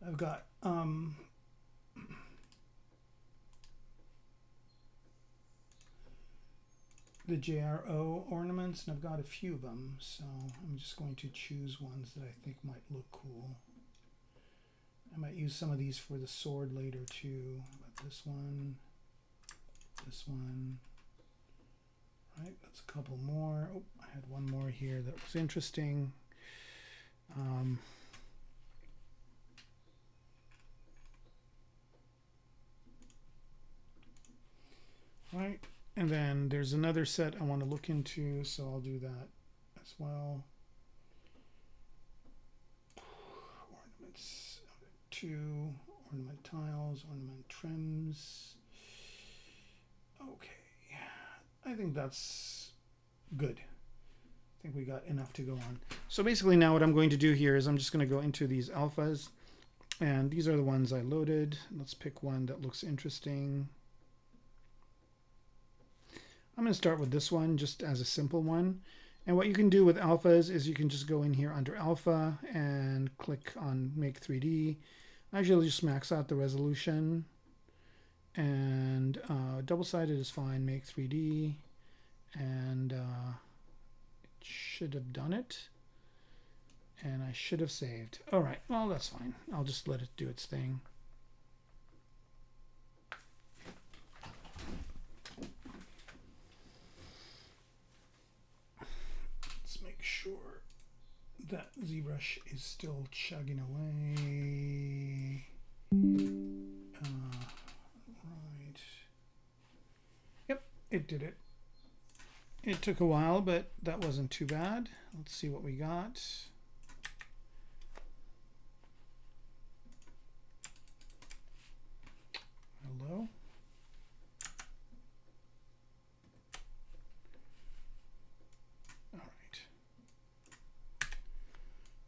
I've got the JRO ornaments, and I've got a few of them. So I'm just going to choose ones that I think might look cool. I might use some of these for the sword later too. How about this one? This one. All right, that's a couple more. Oh, I had one more here that was interesting. Right, and then there's another set I want to look into, so I'll do that as well. Ornaments, 2 ornament tiles, ornament trims. Okay, I think that's good. I think we got enough to go on. So basically now what I'm going to do here is I'm just going to go into these alphas, and these are the ones I loaded. Let's pick one that looks interesting. I'm going to start with this one just as a simple one. And what you can do with alphas is you can just go in here under alpha and click on make 3D. Actually just max out the resolution, and double-sided is fine, make 3D, and it should have done it, and I should have saved. All right, well, that's fine. I'll just let it do its thing. Sure that ZBrush is still chugging away. Right. Yep, it did it. It took a while, but that wasn't too bad. Let's see what we got. Hello.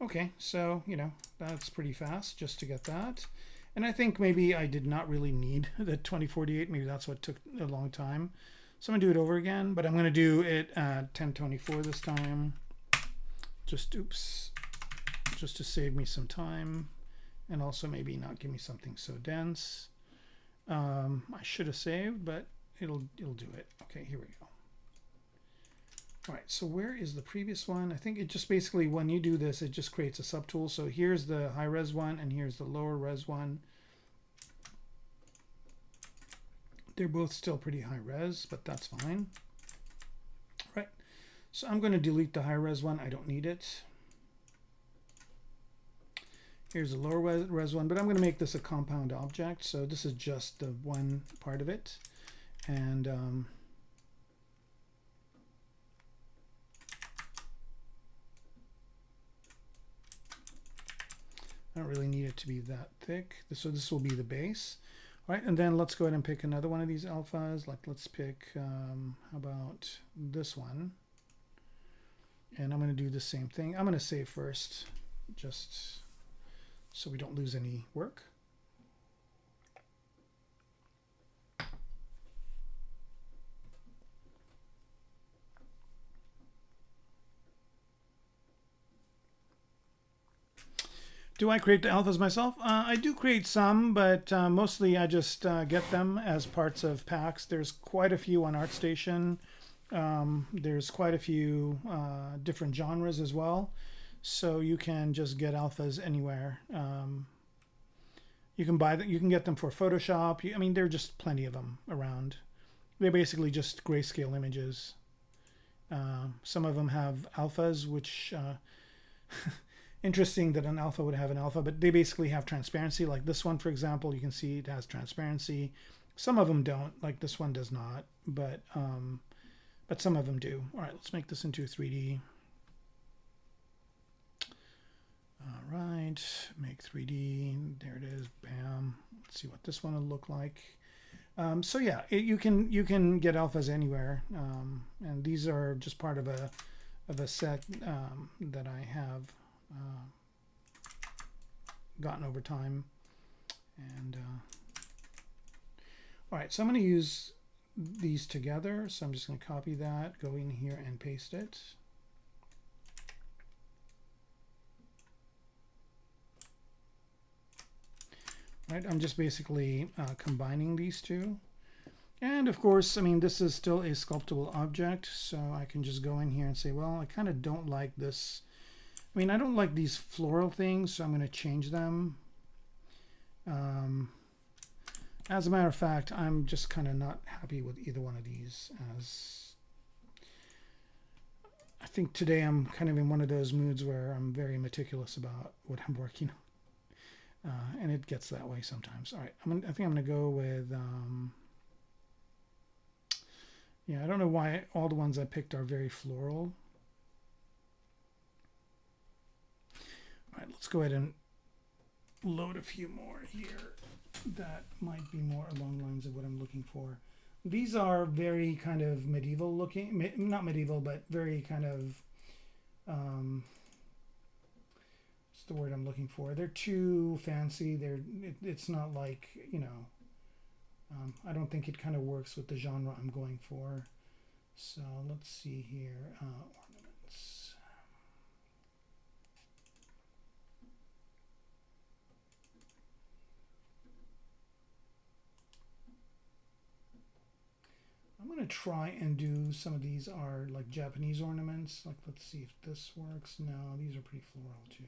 Okay, so, that's pretty fast just to get that. And I think maybe I did not really need the 2048. Maybe that's what took a long time. So I'm going to do it over again, but I'm going to do it at 1024 this time. Just to save me some time, and also maybe not give me something so dense. I should have saved, but it'll do it. Okay, here we go. All right, so where is the previous one? I think it just basically, when you do this, it just creates a subtool. So here's the high res one, and here's the lower res one. They're both still pretty high res, but that's fine. All right, so I'm going to delete the high res one. I don't need it. Here's the lower res one, but I'm going to make this a compound object. So this is just the one part of it. And I don't really need it to be that thick. So this will be the base. All right, and then let's go ahead and pick another one of these alphas. Like let's pick, how about this one? And I'm going to do the same thing. I'm going to save first, just so we don't lose any work. Do I create the alphas myself? I do create some, but mostly I just get them as parts of packs. There's quite a few on ArtStation. There's quite a few different genres as well. So you can just get alphas anywhere. You can buy them. You can get them for Photoshop. I mean, there are just plenty of them around. They're basically just grayscale images. Some of them have alphas, which interesting that an alpha would have an alpha, but they basically have transparency. Like this one, for example, you can see it has transparency. Some of them don't, like this one does not, but some of them do. All right, let's make this into 3D. All right, make 3D. There it is. Bam. Let's see what this one will look like. So yeah, you can get alphas anywhere, and these are just part of a set that I have gotten over time. And all right, so I'm going to use these together. So I'm just going to copy that, go in here and paste it. Right, I'm just basically combining these two. And of course, I mean, this is still a sculptable object, so I can just go in here and say, well, I kind of don't like this. I mean, I don't like these floral things, so I'm going to change them. As a matter of fact, I'm just kind of not happy with either one of these. As I think today I'm kind of in one of those moods where I'm very meticulous about what I'm working on. And it gets that way sometimes. All right, I think I'm going to go with, yeah, I don't know why all the ones I picked are very floral. All right, let's go ahead and load a few more here that might be more along the lines of what I'm looking for. These are very kind of medieval looking, not medieval, but very kind of, the word I'm looking for. They're too fancy. It's not like, you know, I don't think it kind of works with the genre I'm going for. So let's see here. Ornaments. I'm going to try and do some of these are like Japanese ornaments. Like, let's see if this works. No, these are pretty floral too.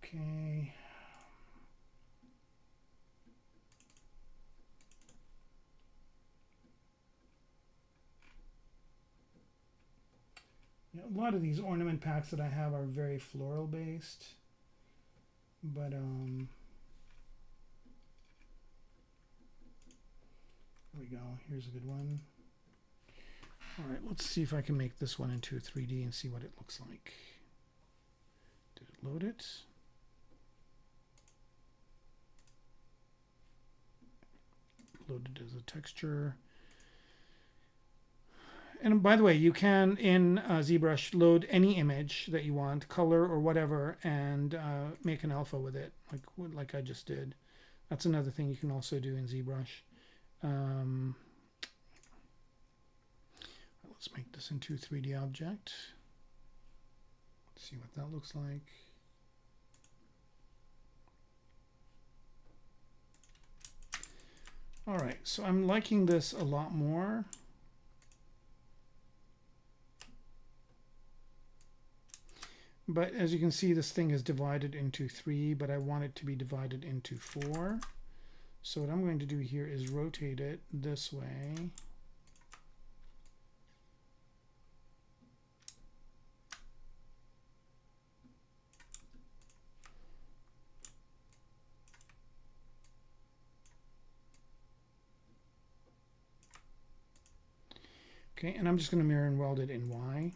Okay. Yeah, a lot of these ornament packs that I have are very floral based, but here we go. Here's a good one. All right, let's see if I can make this one into 3D and see what it looks like. Did it load it? Loaded as a texture. And by the way, you can in ZBrush load any image that you want, color or whatever, and make an alpha with it, like I just did. That's another thing you can also do in ZBrush. Let's make this into a 3D object. Let's see what that looks like. All right, so I'm liking this a lot more. But as you can see, this thing is divided into 3, but I want it to be divided into 4. So what I'm going to do here is rotate it this way. Okay, and I'm just going to mirror and weld it in Y.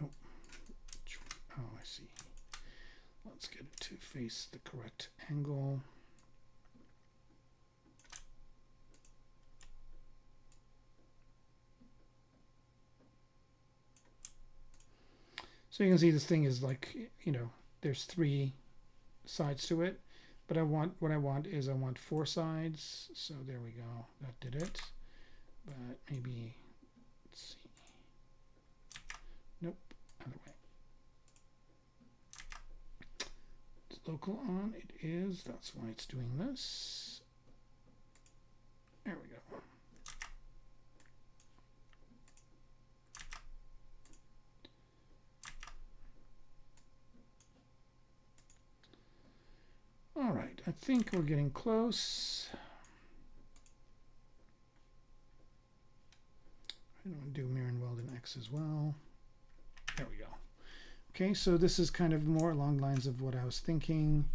Oh, I see. Let's get it to face the correct angle. So you can see this thing is like, you know, there's 3 sides to it. But what I want is 4 sides. So there we go. That did it. But maybe, let's see. Nope. other way. It's local on, it is, that's why it's doing this. There we go. All right, I think we're getting close. I'm going to do mirror and weld in X as well. There we go. Okay, so this is kind of more along the lines of what I was thinking,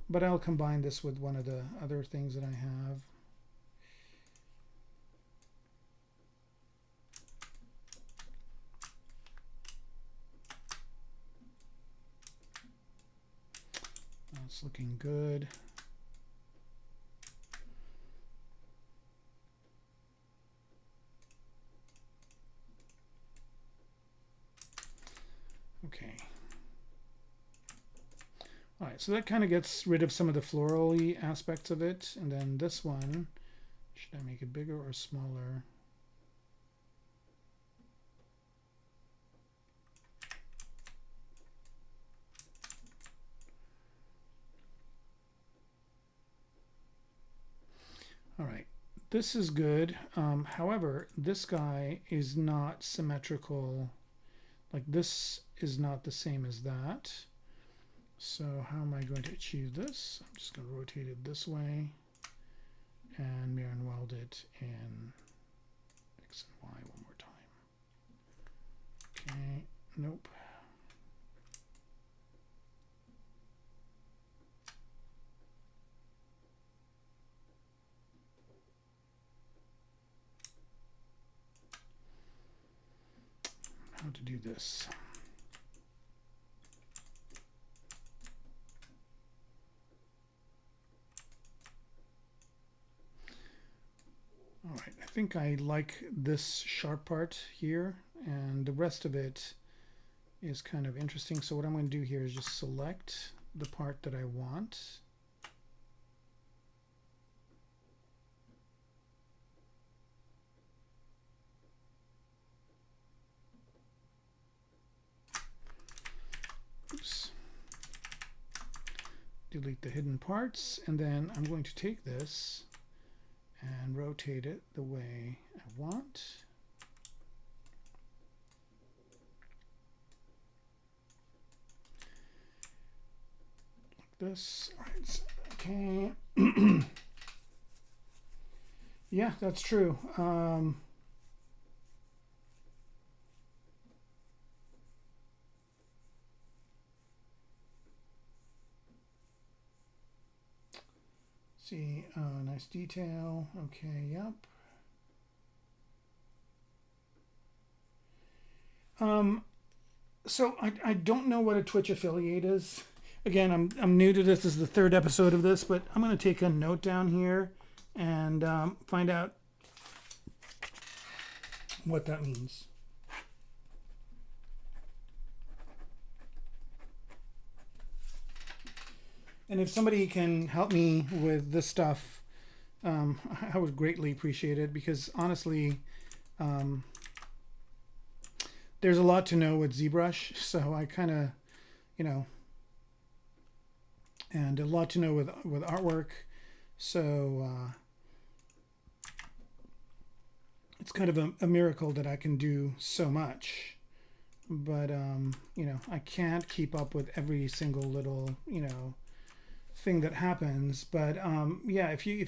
but I'll combine this with one of the other things that I have. That's looking good. Okay. All right, so that kind of gets rid of some of the floral-y aspects of it. And then this one, should I make it bigger or smaller? All right, this is good. However, this guy is not symmetrical. Like this is not the same as that. So how am I going to achieve this? I'm just going to rotate it this way and mirror and weld it in X and Y one more time. Okay, nope. How to do this? All right, I think I like this sharp part here, and the rest of it is kind of interesting. So what I'm going to do here is just select the part that I want. Oops. Delete the hidden parts, and then I'm going to take this and rotate it the way I want. Like this. All right. Okay. Yeah, that's true. See, nice detail. Okay, yep. So I don't know what a Twitch affiliate is. Again, I'm new to this. This is the third episode of this, but I'm going to take a note down here and find out what that means. And if somebody can help me with this stuff, I would greatly appreciate it, because honestly, there's a lot to know with ZBrush. So I kind of, you know, and a lot to know with artwork. So it's kind of a miracle that I can do so much. But, you know, I can't keep up with every single little, you know, thing that happens. But yeah, if you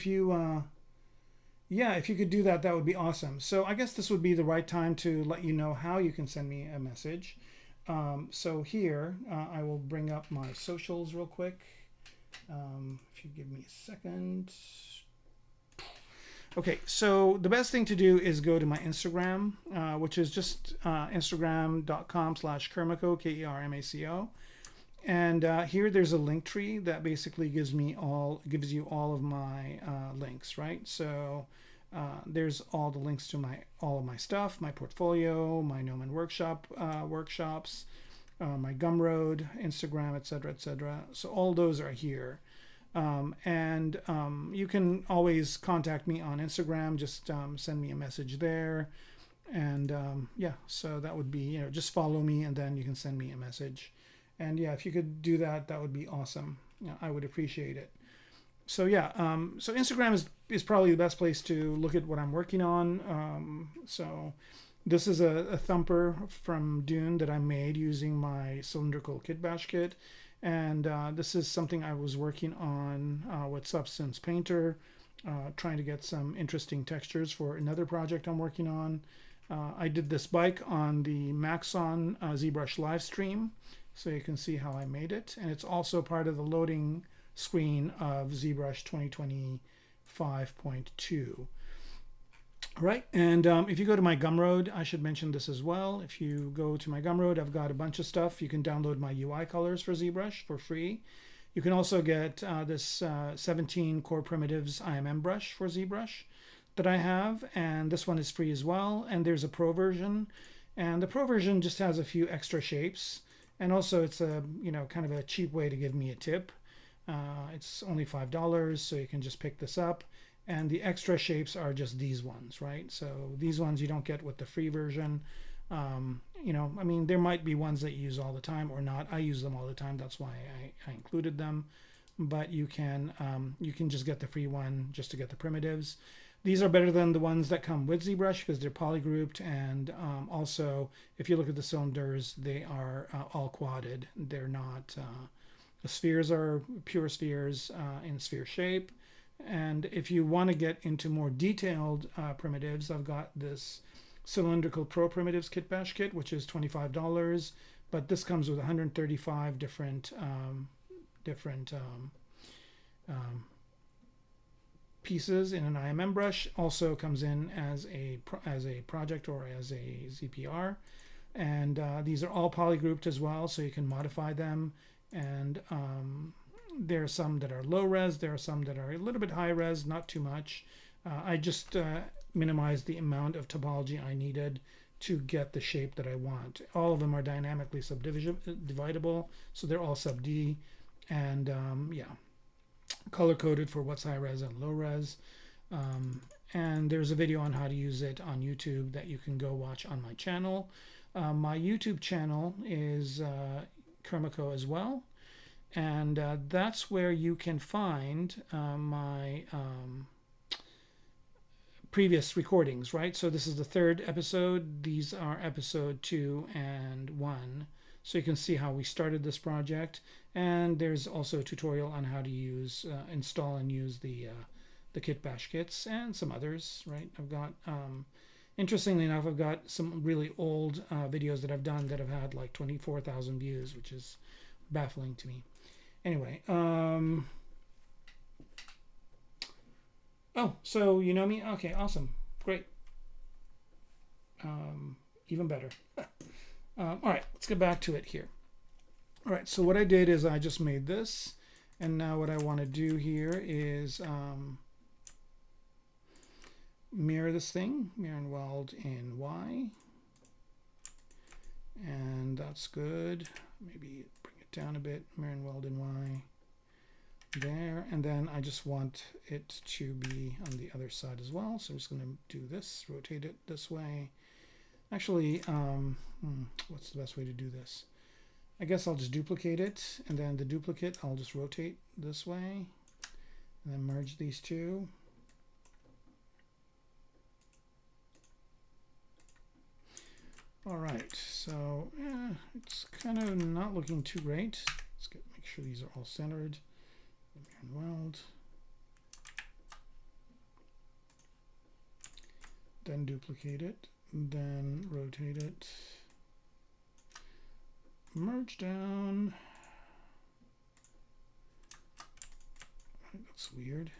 could do that, that would be awesome. So I guess this would be the right time to let you know how you can send me a message. So here I will bring up my socials real quick. If you give me a second. Okay, so the best thing to do is go to my Instagram, which is just instagram.com/KERMACO, KERMACO. And here there's a link tree that basically gives you all of my links, right? So there's all the links to all of my stuff, my portfolio, my Gnomon workshop workshops, my Gumroad, Instagram, etc., etc. So all those are here. And you can always contact me on Instagram. Just send me a message there. And yeah, so that would be, you know, just follow me and then you can send me a message. And yeah, if you could do that, that would be awesome. You know, I would appreciate it. So yeah, so Instagram is probably the best place to look at what I'm working on. So this is a thumper from Dune that I made using my cylindrical kit bash kit. And this is something I was working on with Substance Painter, trying to get some interesting textures for another project I'm working on. I did this bike on the Maxon ZBrush live stream, so you can see how I made it. And it's also part of the loading screen of ZBrush 2025.2. All right, and if you go to my Gumroad, I should mention this as well. If you go to my Gumroad, I've got a bunch of stuff. You can download my UI colors for ZBrush for free. You can also get this 17 Core Primitives IMM brush for ZBrush that I have, and this one is free as well. And there's a Pro version, and the Pro version just has a few extra shapes, and also it's a, you know, kind of a cheap way to give me a tip. It's only $5, so you can just pick this up. And the extra shapes are just these ones, right? So these ones you don't get with the free version. You know, I mean, there might be ones that you use all the time or not. I use them all the time. That's why I included them. But you can just get the free one just to get the primitives. These are better than the ones that come with ZBrush because they're polygrouped, and also if you look at the cylinders, they are all quadded. They're not. The spheres are pure spheres in sphere shape. And if you want to get into more detailed primitives, I've got this cylindrical Pro Primitives Kit Bash Kit, which is $25, but this comes with 135 different pieces in an IMM brush. Also comes in as a project or as a ZPR, and these are all polygrouped as well, so you can modify them. And there are some that are low res, there are some that are a little bit high res, not too much. I just minimized the amount of topology I needed to get the shape that I want. All of them are dynamically subdividable, so they're all sub D, and yeah, color coded for what's high res and low res. And there's a video on how to use it on YouTube that you can go watch on my channel. My YouTube channel is KERMACO as well. And that's where you can find my previous recordings, right? So this is the third episode. These are episode 2 and 1. So you can see how we started this project. And there's also a tutorial on how to use, install and use the kit bash kits and some others, right? I've got, interestingly enough, I've got some really old videos that I've done that have had like 24,000 views, which is baffling to me. Anyway, oh, so you know me? Okay, awesome. Great. Even better. All right, let's get back to it here. All right, so what I did is I just made this, and now what I want to do here is mirror this thing, mirror and weld in Y, and that's good. Maybe bring it down a bit, mirror and weld in Y there, and then I just want it to be on the other side as well, so I'm just going to do this, rotate it this way. Actually, what's the best way to do this? I guess I'll just duplicate it, and then the duplicate I'll just rotate this way, and then merge these two. All right, so it's kind of not looking too great. Let's make sure these are all centered. And weld. Then duplicate it, then rotate it. Merge down. That's weird.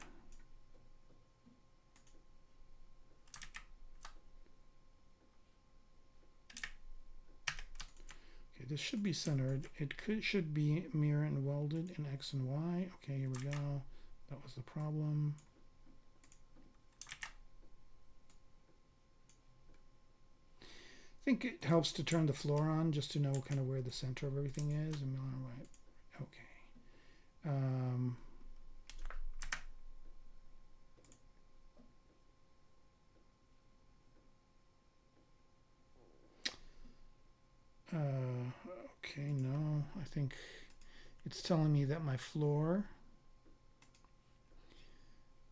Okay, this should be centered. It should be mirror and welded in X and Y. Okay, here we go. That was the problem. I think it helps to turn the floor on just to know kind of where the center of everything is. I'm on right. Okay. Okay, no, I think it's telling me that my floor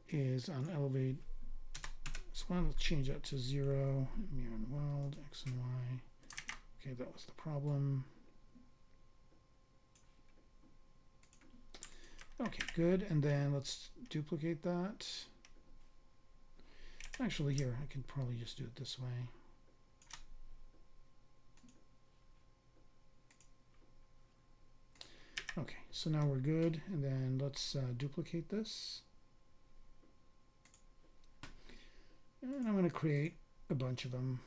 is on elevate. So why don't change that to 0, mirror and weld, X and Y. Okay, that was the problem. Okay, good, and then let's duplicate that. Actually, here, I can probably just do it this way. Okay, so now we're good, and then let's duplicate this. And I'm going to create a bunch of them.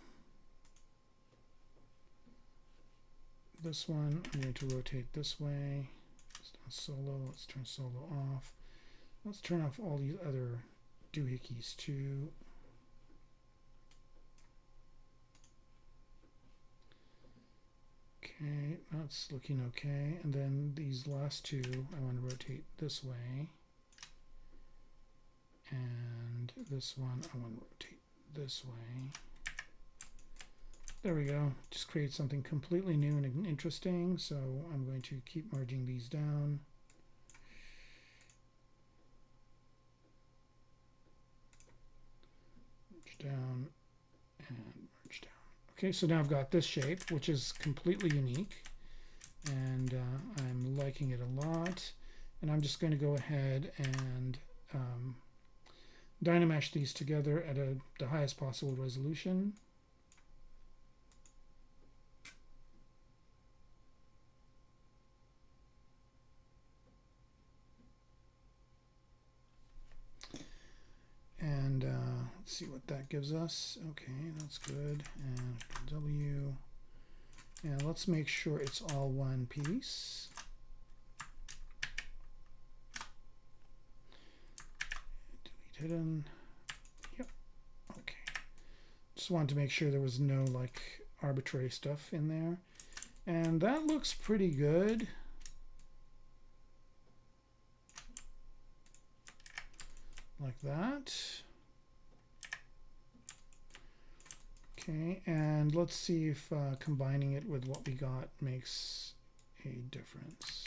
This one, I'm going to rotate this way. It's on solo. Let's turn solo off. Let's turn off all these other doohickeys too. Okay, that's looking okay. And then these last two, I want to rotate this way. And this one, I want to rotate this way. There we go. Just create something completely new and interesting. So I'm going to keep merging these down. Merge down and merge down. Okay, so now I've got this shape, which is completely unique. And I'm liking it a lot. And I'm just going to go ahead and Dynamesh these together at the highest possible resolution. And let's see what that gives us. Okay, that's good. And W. And let's make sure it's all one piece. Delete hidden. Yep. Okay. Just wanted to make sure there was no like arbitrary stuff in there. And that looks pretty good. Like that. Okay, and let's see if combining it with what we got makes a difference.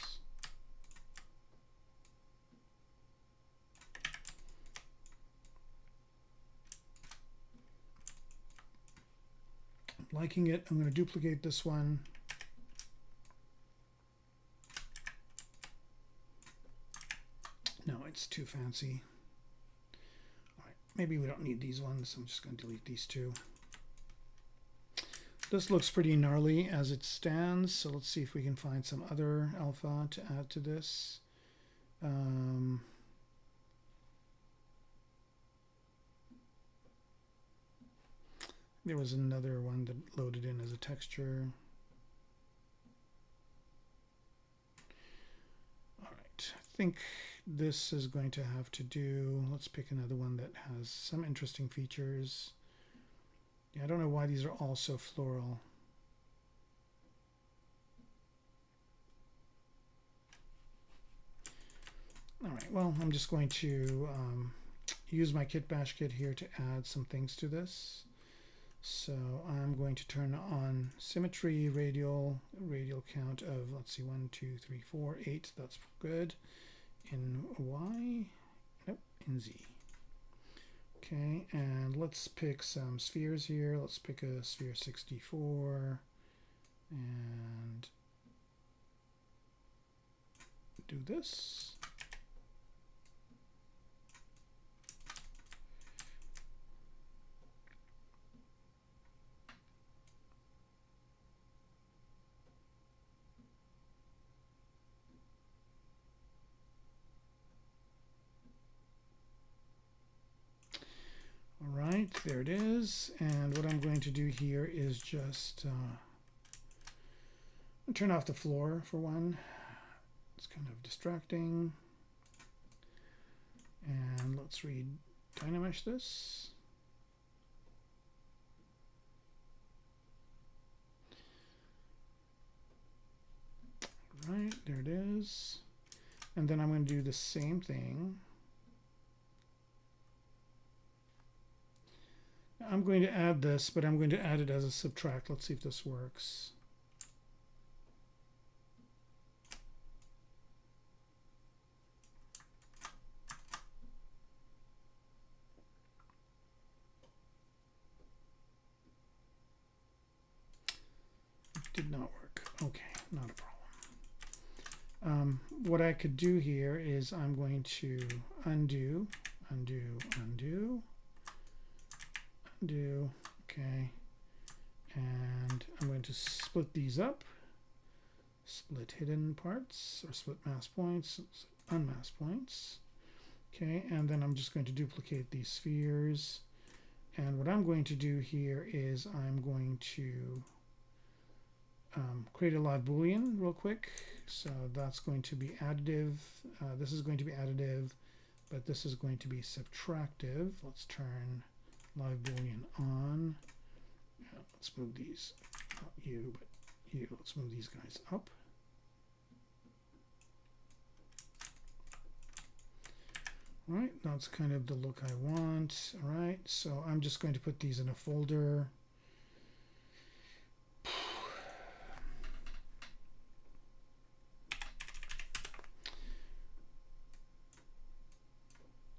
I'm liking it. I'm going to duplicate this one. No, it's too fancy. Maybe we don't need these ones. I'm just going to delete these two. This looks pretty gnarly as it stands, so let's see if we can find some other alpha to add to this. There was another one that loaded in as a texture. All right, I think this is going to have to do, let's pick another one that has some interesting features. Yeah, I don't know why these are all so floral. All right, well, I'm just going to use my kit bash kit here to add some things to this. So I'm going to turn on symmetry, radial count of, let's see, 1, 2, 3, 4, 8. That's good. In Y, nope, in Z. Okay, and let's pick some spheres here. Let's pick a sphere 64 and do this. All right, there it is. And what I'm going to do here is just turn off the floor for one. It's kind of distracting. And let's Dynamesh this. All right, there it is. And then I'm going to do the same thing. I'm going to add this, but I'm going to add it as a subtract. Let's see if this works. did not work. Okay, not a problem. What I could do here is I'm going to undo. Okay, and I'm going to split these up. Split hidden parts, or split mask points, unmask points. Okay, and then I'm just going to duplicate these spheres. And what I'm going to do here is I'm going to create a live boolean real quick. So that's going to be additive. This is going to be additive, but this is going to be subtractive. Let's turn live boolean on. Let's move these, not you, but you. Let's move these guys up. All right, that's kind of the look I want. All right, so I'm just going to put these in a folder.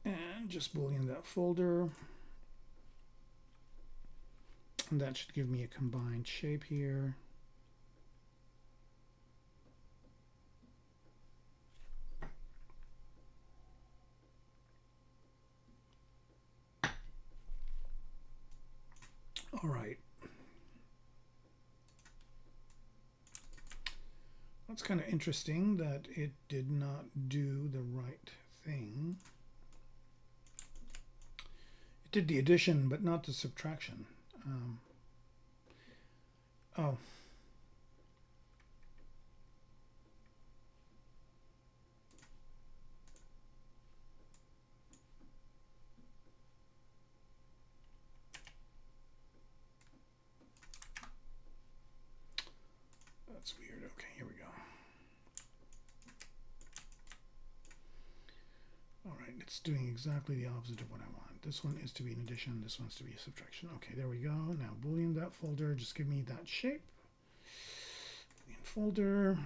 And just boolean that folder. And that should give me a combined shape here. All right. That's kind of interesting that it did not do the right thing. It did the addition, but not the subtraction. Oh. That's weird. Okay, here we go. All right, it's doing exactly the opposite of what I want. This one is to be an addition, this one's to be a subtraction. Okay, there we go. Now boolean that folder, just give me that shape. Boolean folder.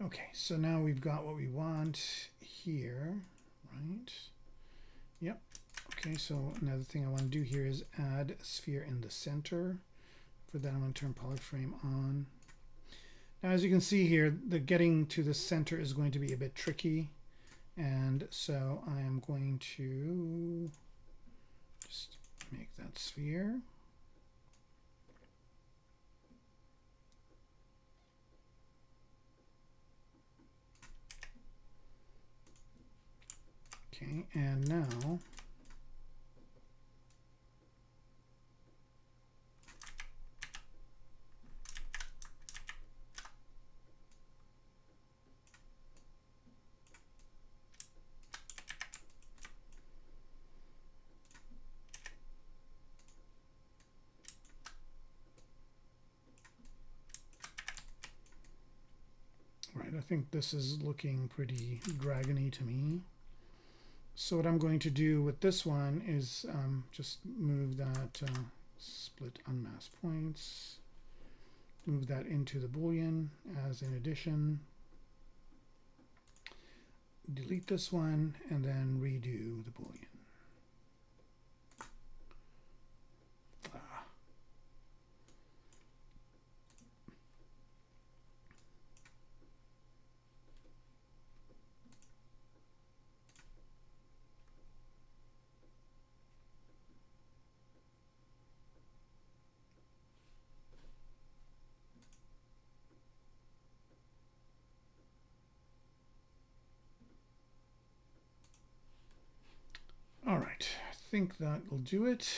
Okay, so now we've got what we want here, right? Yep. Okay, so another thing I want to do here is add a sphere in the center. For that, I'm going to turn polyframe on. Now, as you can see here, the getting to the center is going to be a bit tricky. And so I am going to just make that sphere. Okay, and now right, I think this is looking pretty dragony to me. So what I'm going to do with this one is just move that split unmask points, move that into the boolean as an addition, delete this one, and then redo the boolean. All right, I think that will do it.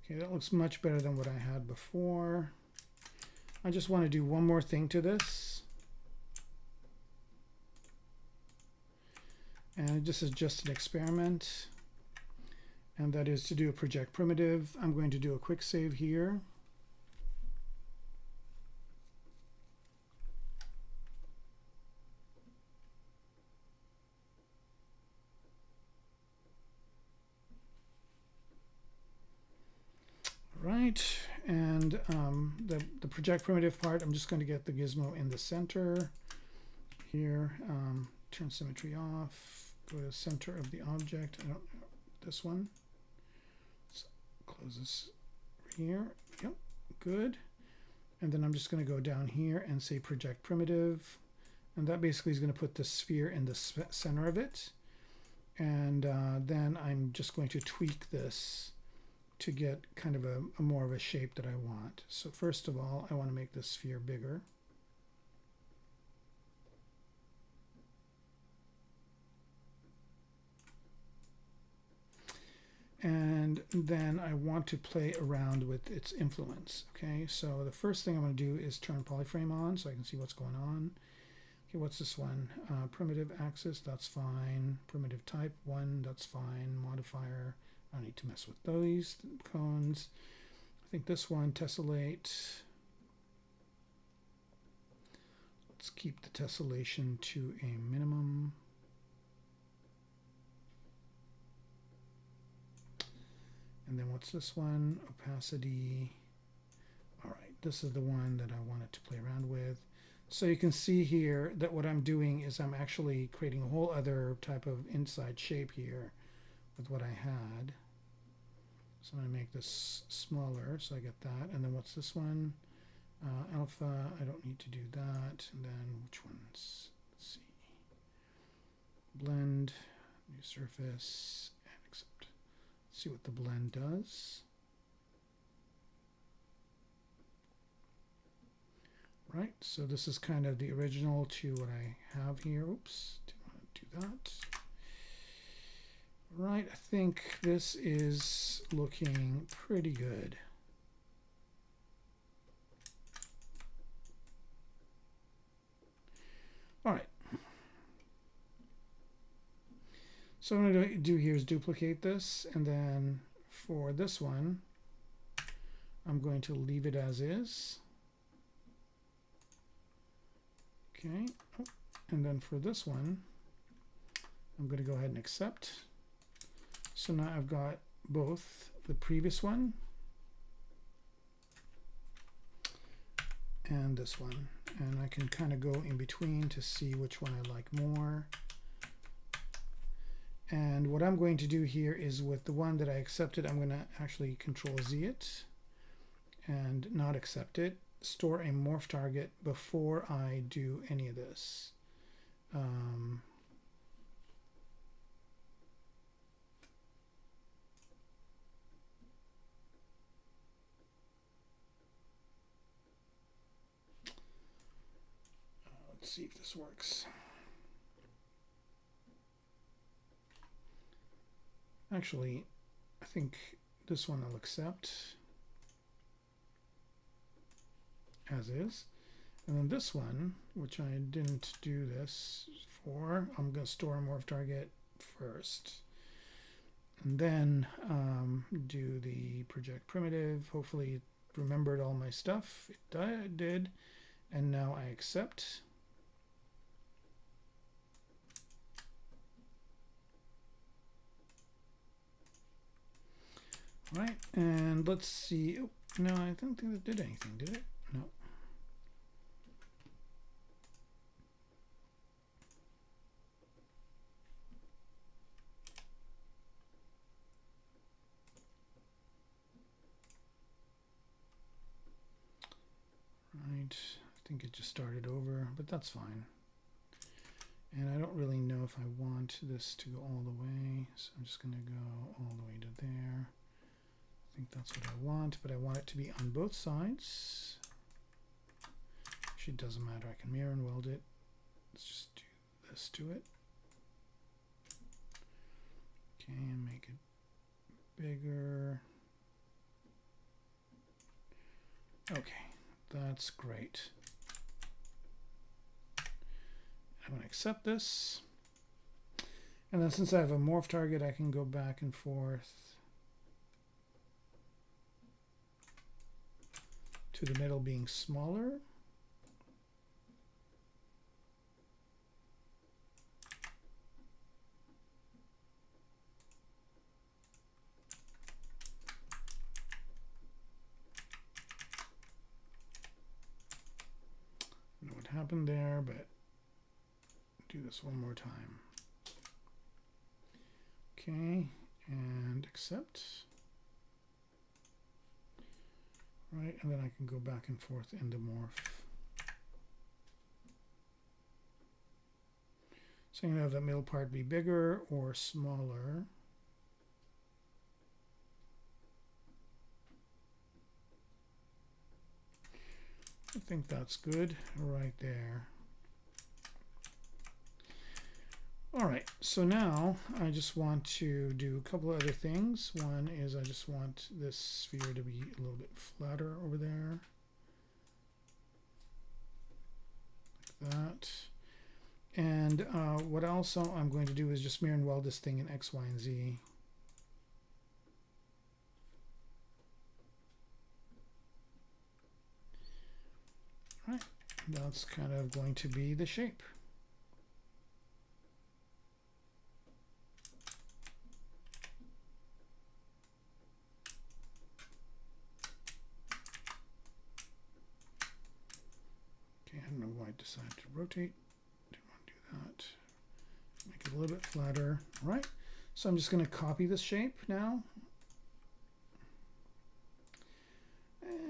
Okay, that looks much better than what I had before. I just want to do one more thing to this. And this is just an experiment. And that is to do a project primitive. I'm going to do a quick save here. Right, and the project primitive part, I'm just going to get the gizmo in the center here. Turn symmetry off. Go to center of the object. I don't know this one. Let's close this here. Yep, good. And then I'm just going to go down here and say project primitive, and that basically is going to put the sphere in the center of it. And then I'm just going to tweak this to get kind of a more of a shape that I want. So first of all, I want to make this sphere bigger. And then I want to play around with its influence. Okay, so the first thing I'm going to do is turn polyframe on so I can see what's going on. Okay, what's this one? Primitive axis, that's fine. Primitive type 1, that's fine. Modifier, I don't need to mess with those cones. I think this one, tessellate. Let's keep the tessellation to a minimum. And then what's this one? Opacity. All right, this is the one that I wanted to play around with. So you can see here that what I'm doing is I'm actually creating a whole other type of inside shape here with what I had. So I'm going to make this smaller so I get that. And then what's this one? Alpha, I don't need to do that. And then which ones? Let's see. Blend, new surface, and accept. Let's see what the blend does. Right, so this is kind of the original to what I have here. Oops, didn't want to do that. Right, I think this is looking pretty good. All right. So what I'm going to do here is duplicate this, and then for this one, I'm going to leave it as is. Okay, and then for this one, I'm going to go ahead and accept. So now I've got both the previous one and this one, and I can kind of go in between to see which one I like more. And what I'm going to do here is with the one that I accepted, I'm going to actually Control Z it and not accept it. Store a morph target before I do any of this. Let's see if this works. Actually, I think this one I'll accept as is, and then this one, which I didn't do this for, I'm going to store a morph target first, and then do the project primitive. Hopefully it remembered all my stuff. It did, and now I accept. All right, and let's see. Oh, no, I don't think that did anything, did it? No. Right, I think it just started over, but that's fine. And I don't really know if I want this to go all the way, so I'm just going to go all the way to there. I think that's what I want, but I want it to be on both sides. Actually, it doesn't matter. I can mirror and weld it. Let's just do this to it. Okay, and make it bigger. Okay, that's great. I'm going to accept this. And then since I have a morph target, I can go back and forth to the middle being smaller. happened there, but do this one more time. Okay, and accept. Right, and then I can go back and forth into morph. So I'm going to have that middle part be bigger or smaller. I think that's good right there. All right, so now I just want to do a couple of other things. One is I just want this sphere to be a little bit flatter over there. Like that. And what also I'm going to do is just mirror and weld this thing in X, Y, and Z. All right, that's kind of going to be the shape. Okay, I don't know why I decided to rotate. Didn't want to do that. Make it a little bit flatter. All right, so I'm just going to copy this shape now.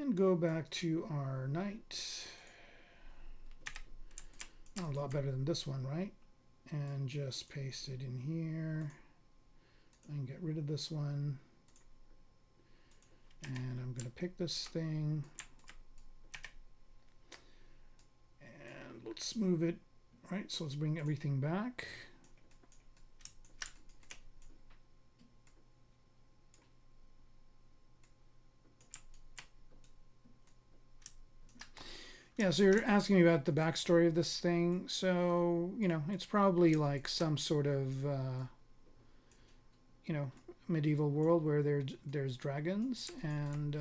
And go back to our knight. Oh, a lot better than this one, right? And just paste it in here. And get rid of this one. And I'm going to pick this thing. And let's move it. Right, so let's bring everything back. Yeah, so you're asking me about the backstory of this thing. So, you know, it's probably like some sort of, you know, medieval world where there's dragons. And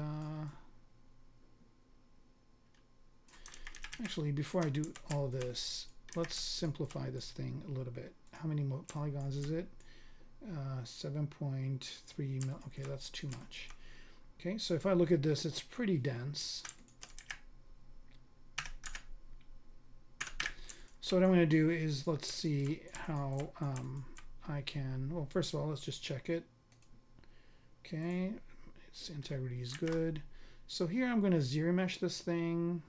actually, before I do all this, let's simplify this thing a little bit. How many polygons is it? 7.3 mil. Okay, that's too much. Okay, so if I look at this, it's pretty dense. So what I'm going to do is, let's see how I can, well, first of all, let's just check it. Okay, its integrity is good. So here I'm going to zero mesh this thing,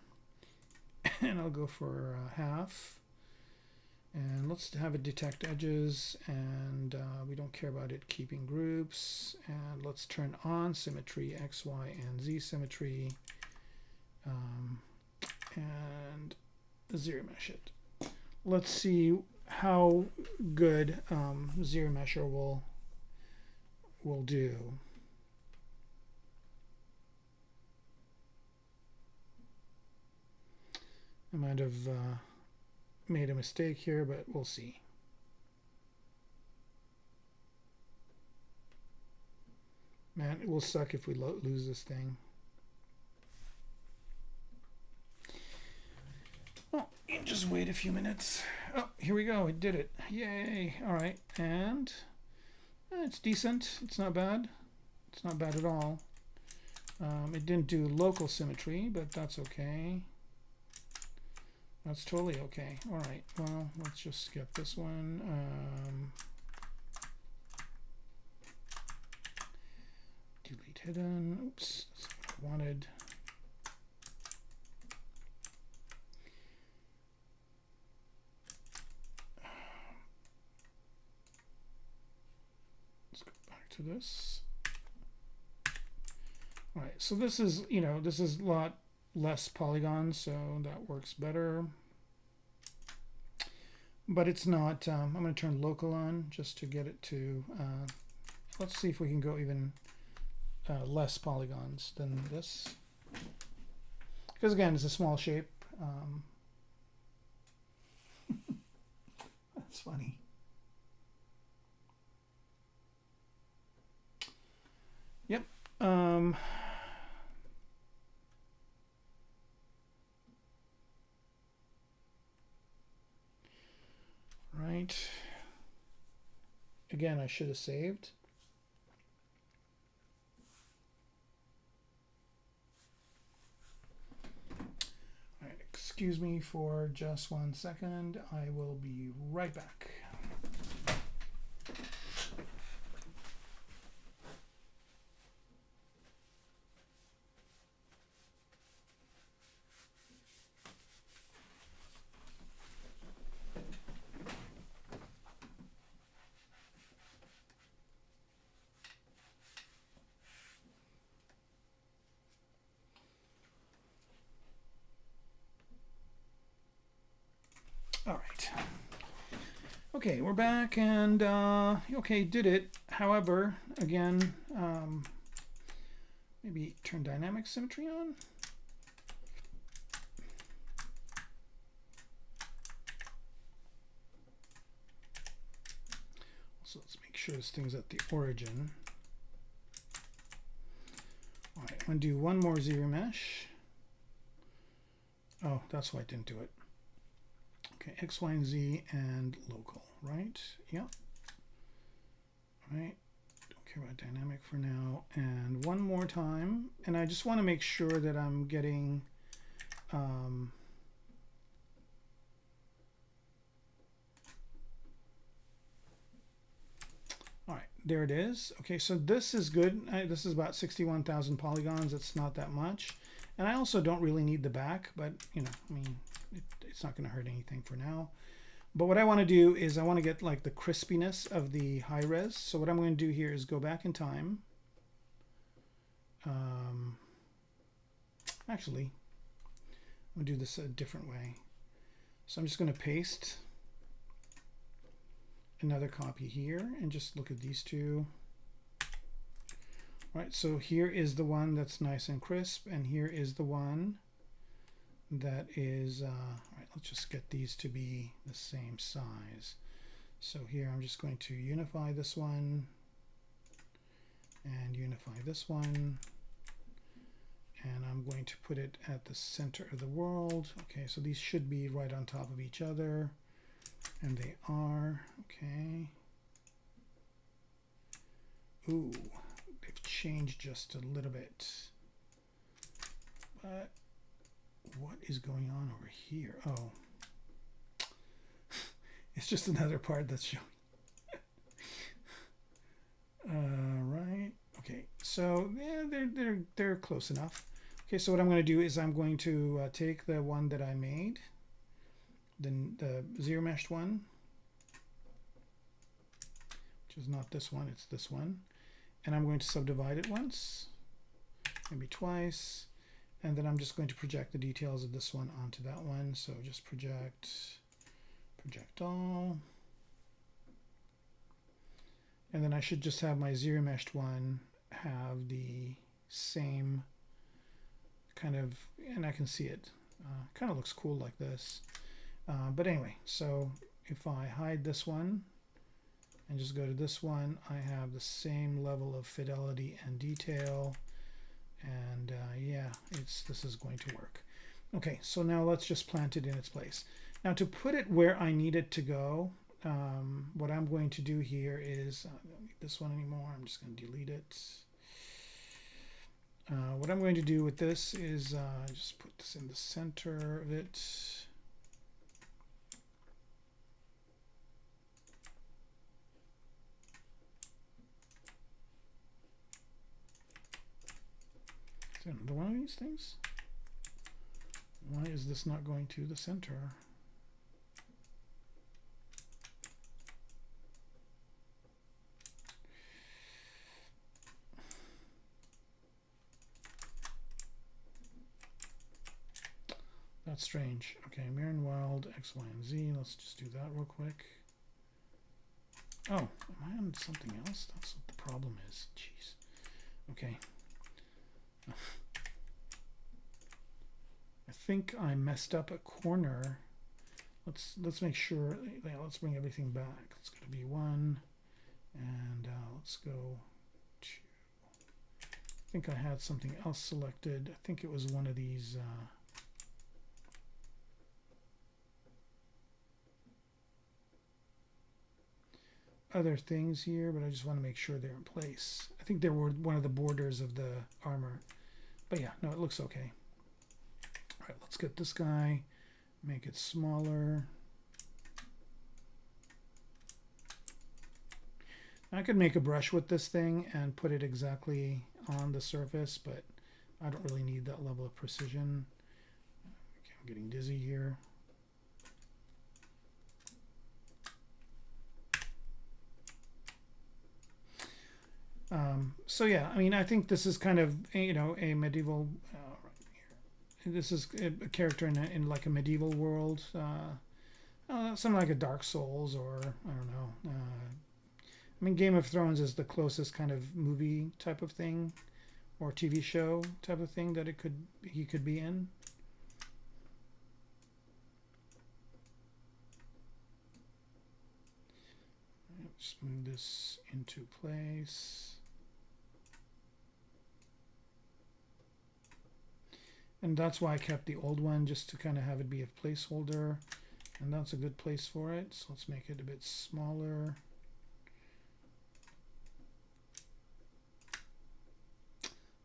and I'll go for half. And let's have it detect edges, and we don't care about it keeping groups. And let's turn on symmetry, X, Y, and Z symmetry, and zero mesh it. Let's see how good zero mesher will do. I might have made a mistake here, but we'll see. Man, it will suck if we lose this thing. Well, you just wait a few minutes. Oh, here we go. It did it. Yay. All right. And it's decent. It's not bad. It's not bad at all. It didn't do local symmetry, but that's okay. That's totally okay. All right. Well, let's just skip this one. Delete hidden. Oops. That's what I wanted. To this. All right, so this is, you know, this is a lot less polygons, so that works better. But it's not, I'm going to turn local on just to get it to, let's see if we can go even less polygons than this. Because again, it's a small shape. That's funny. Yep. Right. Again, I should have saved. All right, excuse me for just 1 second. I will be right back. All right. Okay, we're back, and okay, did it. However, again, maybe turn dynamic symmetry on. So let's make sure this thing's at the origin. All right, I'm gonna do one more zero mesh. Oh, that's why I didn't do it. Okay, X, Y, and Z, and local, right? Yep. All right, don't care about dynamic for now. And one more time, and I just want to make sure that I'm getting all right, there it is. Okay, so this is good. This is about 61,000 polygons. It's not that much. And I also don't really need the back, but you know, I mean, it's not going to hurt anything for now. But what I want to do is I want to get like the crispiness of the high res. So what I'm going to do here is go back in time. Actually, I'm going to do this a different way. So I'm just going to paste another copy here and just look at these two. All right, so here is the one that's nice and crisp, and here is the one that is, all right, let's just get these to be the same size. So here I'm just going to unify this one and unify this one, and I'm going to put it at the center of the world. Okay, so these should be right on top of each other, and they are. Okay. Ooh, they've changed just a little bit, but what is going on over here? Oh, it's just another part that's showing. Right. Okay. So yeah, they're close enough. Okay. So what I'm going to do is I'm going to take the one that I made, then the zero meshed one, which is not this one, it's this one, and I'm going to subdivide it once, maybe twice. And then I'm just going to project the details of this one onto that one. So just project all. And then I should just have my zero meshed one have the same kind of, and I can see it. Kind of looks cool like this. But anyway, so if I hide this one and just go to this one, I have the same level of fidelity and detail. And yeah, this is going to work. Okay, so now let's just plant it in its place. Now to put it where I need it to go, what I'm going to do here is, I don't need this one anymore, I'm just going to delete it. What I'm going to do with this is just put this in the center of it. Another one of these things? Why is this not going to the center? That's strange. Okay, Mirren Wild, X, Y, and Z. Let's just do that real quick. Oh, am I on something else? That's what the problem is. Jeez. Okay. I think I messed up a corner. Let's make sure. Yeah, let's bring everything back. It's going to be 1, and let's go to. I think I had something else selected. I think it was one of these. Other things here, but I just want to make sure they're in place. I think they were one of the borders of the armor. But yeah, no, it looks okay. All right, let's get this guy. Make it smaller. I could make a brush with this thing and put it exactly on the surface, but I don't really need that level of precision. Okay, I'm getting dizzy here. So yeah, I mean, I think this is kind of, you know, a medieval, this is a character in like a medieval world, something like a Dark Souls, or I don't know. I mean, Game of Thrones is the closest kind of movie type of thing, or TV show type of thing that he could be in. Let's move this into place. And that's why I kept the old one, just to kind of have it be a placeholder. And that's a good place for it. So let's make it a bit smaller.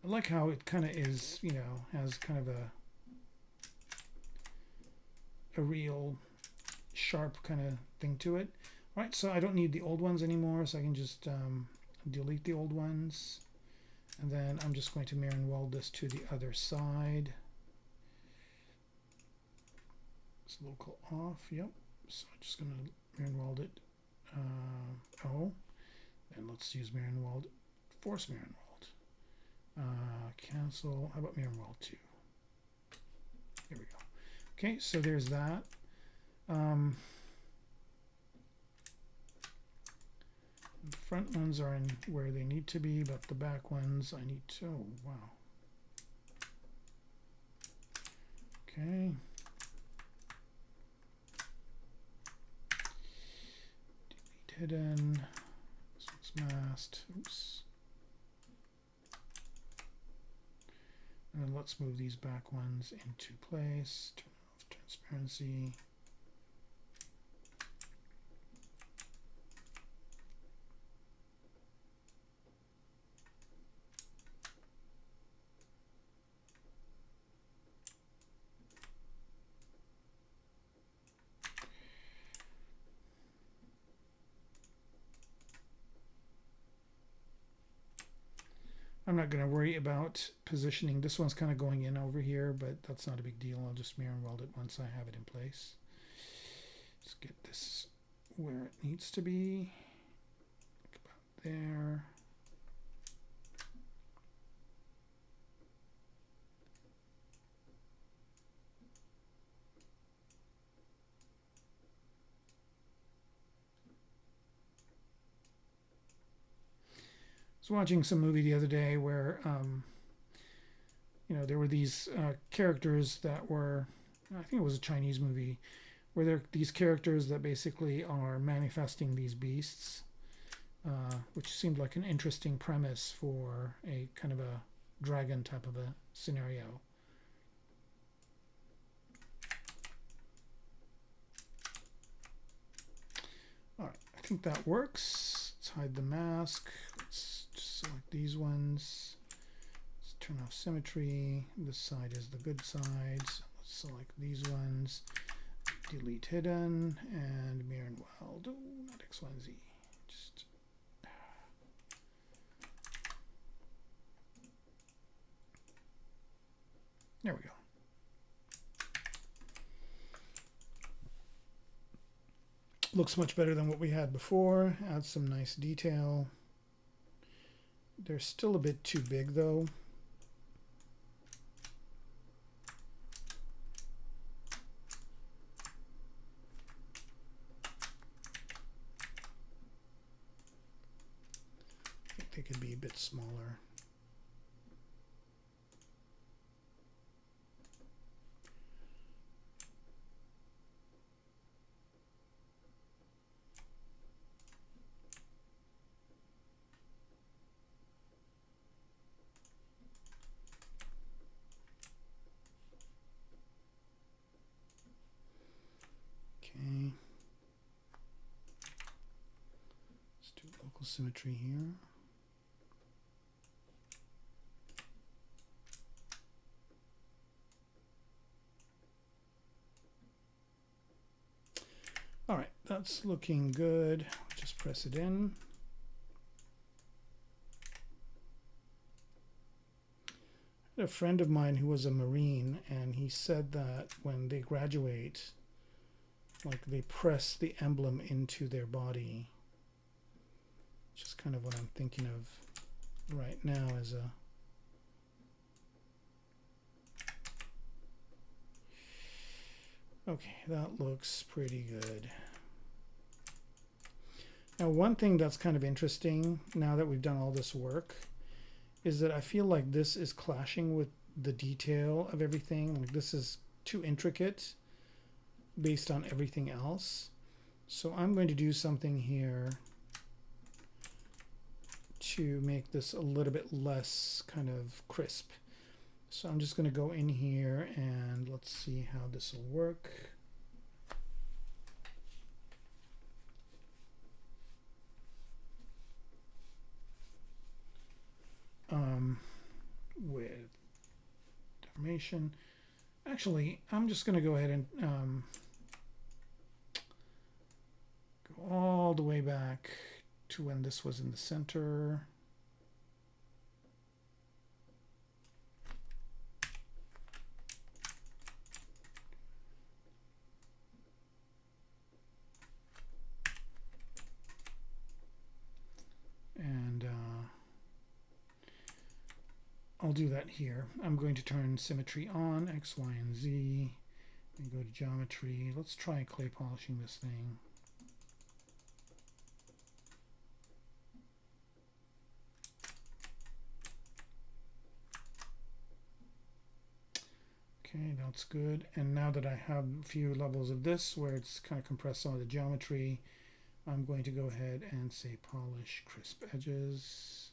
I like how it kind of is, you know, has kind of a real sharp kind of thing to it. All right, so I don't need the old ones anymore, so I can just delete the old ones. And then I'm just going to mirror and weld this to the other side. It's local off, yep. So I'm just going to mirror and weld it. O. And let's use mirror and weld, force mirror and weld. Cancel, how about mirror and weld 2? Here we go. Okay, so there's that. The front ones are in where they need to be, but the back ones I need to, oh, wow. Okay. Delete hidden. This one's masked. Oops. And then let's move these back ones into place. Turn off transparency. I'm not going to worry about positioning. This one's kind of going in over here, but that's not a big deal. I'll just mirror and weld it once I have it in place. Let's get this where it needs to be. About there. I was watching some movie the other day where, you know, there were these characters that were, I think it was a Chinese movie, where there are these characters that basically are manifesting these beasts, which seemed like an interesting premise for a kind of a dragon type of a scenario. All right, I think that works. Let's hide the mask. Let's just select these ones. Let's turn off symmetry. This side is the good side. So let's select these ones. Delete hidden and mirror and weld. Oh, not X, Y, and Z. Just there we go. Looks much better than what we had before. Adds some nice detail. They're still a bit too big though. I think they could be a bit smaller. Okay. Let's do local symmetry here. that's looking good. Just press it in. A friend of mine who was a Marine, and he said that when they graduate, like they press the emblem into their body, which is kind of what I'm thinking of right now as a okay, that looks pretty good. Now, one thing that's kind of interesting now that we've done all this work is that I feel like this is clashing with the detail of everything. Like this is too intricate based on everything else. So I'm going to do something here to make this a little bit less kind of crisp. So I'm just going to go in here and let's see how this will work. With deformation. Actually, I'm just going to go ahead and go all the way back to when this was in the center. And I'll do that here. I'm going to turn symmetry on, X, Y, and Z, and go to geometry. Let's try clay polishing this thing. Okay, that's good. And now that I have a few levels of this where it's kind of compressed some of the geometry, I'm going to go ahead and say polish crisp edges.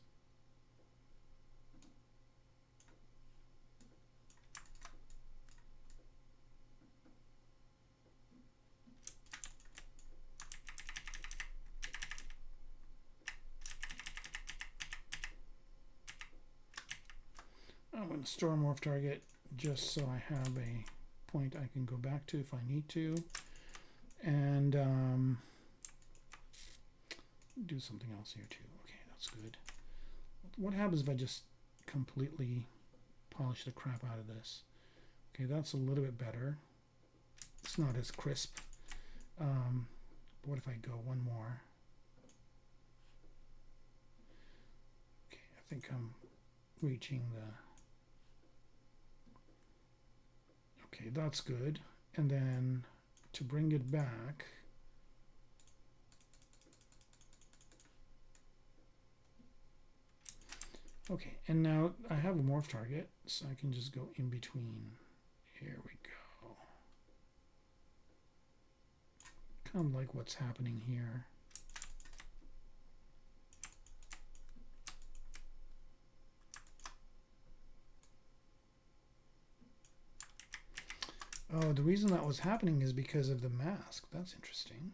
I'm going to store morph target just so I have a point I can go back to if I need to. And do something else here too. Okay, that's good. What happens if I just completely polish the crap out of this? Okay, that's a little bit better. It's not as crisp. What if I go one more? Okay, I think I'm reaching the... Okay, that's good. And then to bring it back, okay, and now I have a morph target, so I can just go in between. Here we go. Kind of like what's happening here. Oh, the reason that was happening is because of the mask. That's interesting.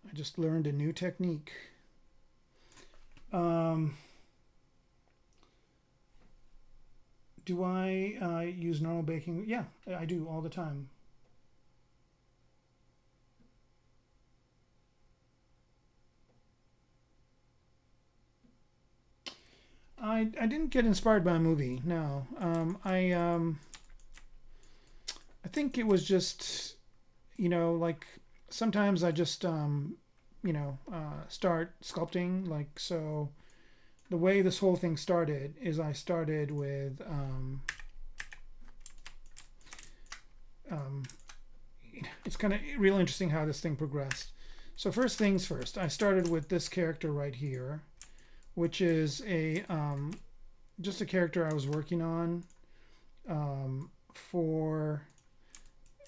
I just learned a new technique. Do I use normal baking? Yeah, I do all the time. I didn't get inspired by a movie. No. I think it was just, you know, like sometimes I just, start sculpting. Like, so the way this whole thing started is I started with, it's kind of real interesting how this thing progressed. So first things first, I started with this character right here, which is a, just a character I was working on for...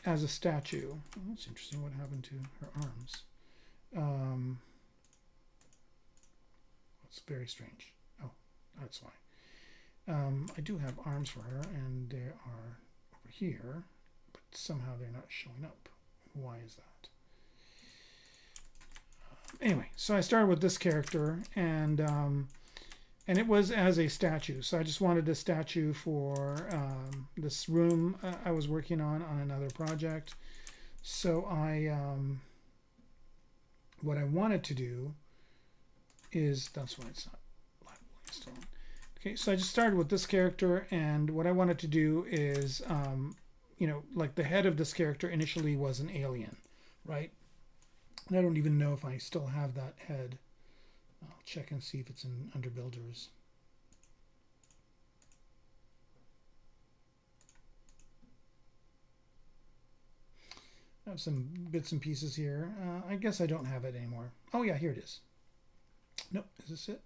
as a statue. Oh, that's interesting. What happened to her arms? That's very strange. Oh, that's why. I do have arms for her, and they are over here, but somehow they're not showing up. Why is that? Anyway, so I started with this character, and it was as a statue. So I just wanted a statue for this room I was working on another project. So I what I wanted to do is, that's why it's not live still on. Okay, so I just started with this character, and what I wanted to do is, like the head of this character initially was an alien, right? And I don't even know if I still have that head. I'll check and see if it's in under builders. I have some bits and pieces here. I guess I don't have it anymore. Oh yeah, here it is. Nope, is this it?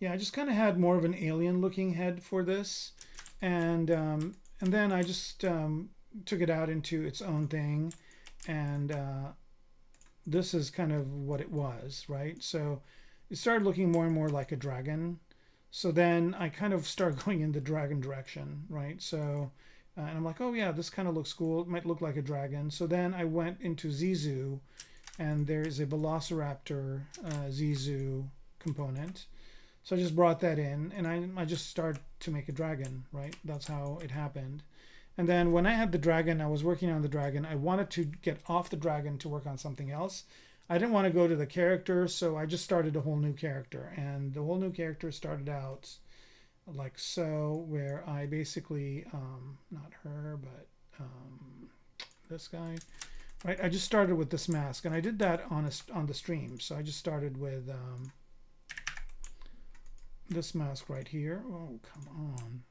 Yeah, I just kind of had more of an alien looking head for this, and then I just took it out into its own thing, and this is kind of what it was, right? So it started looking more and more like a dragon. So then I kind of started going in the dragon direction, right? So and I'm like, oh yeah, this kind of looks cool. It might look like a dragon. So then I went into Zizu, and there's a Velociraptor Zizu component. So I just brought that in, and I just started to make a dragon, right? That's how it happened. And then when I had the dragon, I was working on the dragon. I wanted to get off the dragon to work on something else. I didn't want to go to the character, so I just started a whole new character. And the whole new character started out like so, where I basically, not her, but this guy, right? I just started with this mask, and I did that on the stream. So I just started with this mask right here. Oh, come on.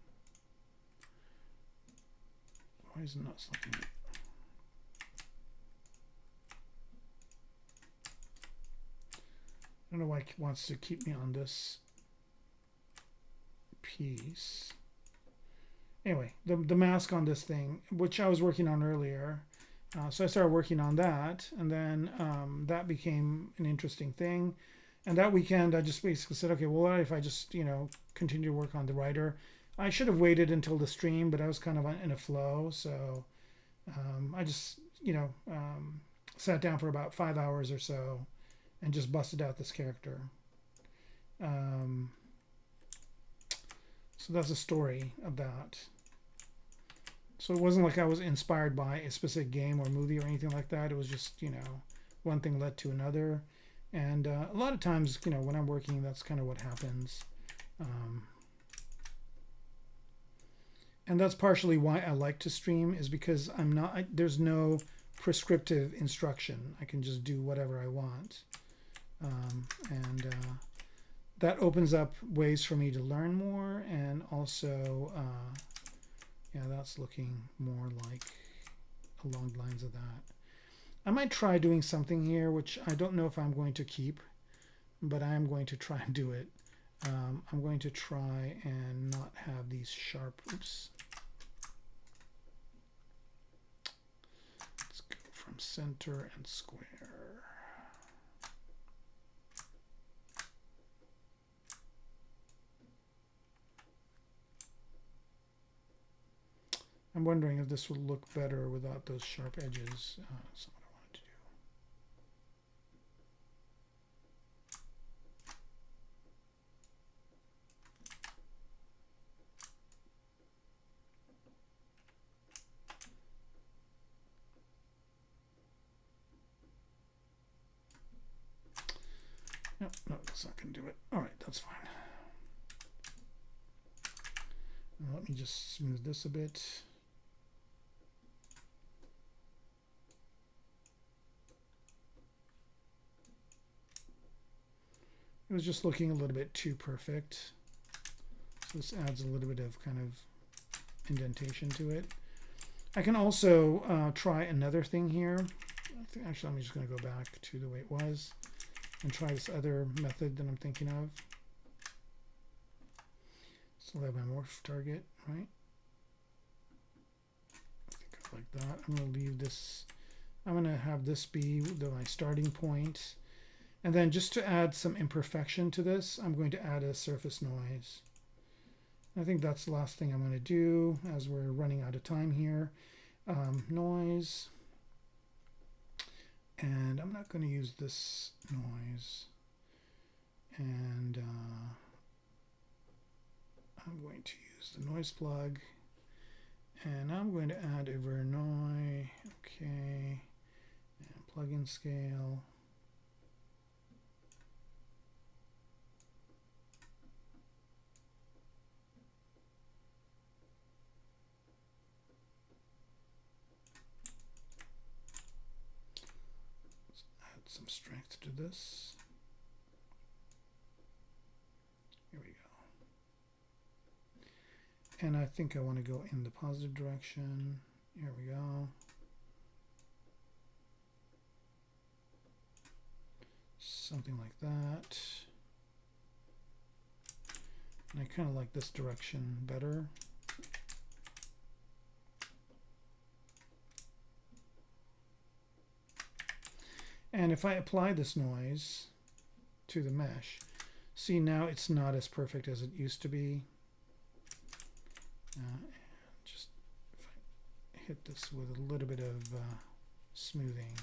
Why is it not looking? I don't know why it wants to keep me on this piece. Anyway, the mask on this thing, which I was working on earlier. So I started working on that, and then that became an interesting thing. And that weekend, I just basically said, okay, well, what if I just, continue to work on the writer? I should have waited until the stream, but I was kind of in a flow. So I just, sat down for about 5 hours or so and just busted out this character. So that's a story of that. So it wasn't like I was inspired by a specific game or movie or anything like that. It was just, one thing led to another. And a lot of times, when I'm working, that's kind of what happens. And that's partially why I like to stream, is because there's no prescriptive instruction. I can just do whatever I want. And that opens up ways for me to learn more, and also, yeah, that's looking more like along the lines of that. I might try doing something here, which I don't know if I'm going to keep, but I am going to try and do it. I'm going to try and not have these sharp, oops. Let's go from center and square. I'm wondering if this would look better without those sharp edges. That's what I wanted to do. No, that's not going to do it. All right, that's fine. Now let me just smooth this a bit. It was just looking a little bit too perfect. So this adds a little bit of kind of indentation to it. I can also try another thing here. Actually, I'm just going to go back to the way it was and try this other method that I'm thinking of. Still have my morph target, right? I think I like that. I'm going to leave this. I'm going to have this be my starting point. And then just to add some imperfection to this, I'm going to add a surface noise. I think that's the last thing I'm going to do as we're running out of time here. Noise. And I'm not going to use this noise. And I'm going to use the noise plug. And I'm going to add a Verneuil. Okay. And plugin scale. Let's add some strength to this. Here we go. And I think I want to go in the positive direction. Here we go. Something like that. And I kind of like this direction better. And if I apply this noise to the mesh, see now it's not as perfect as it used to be. Just if I hit this with a little bit of smoothing,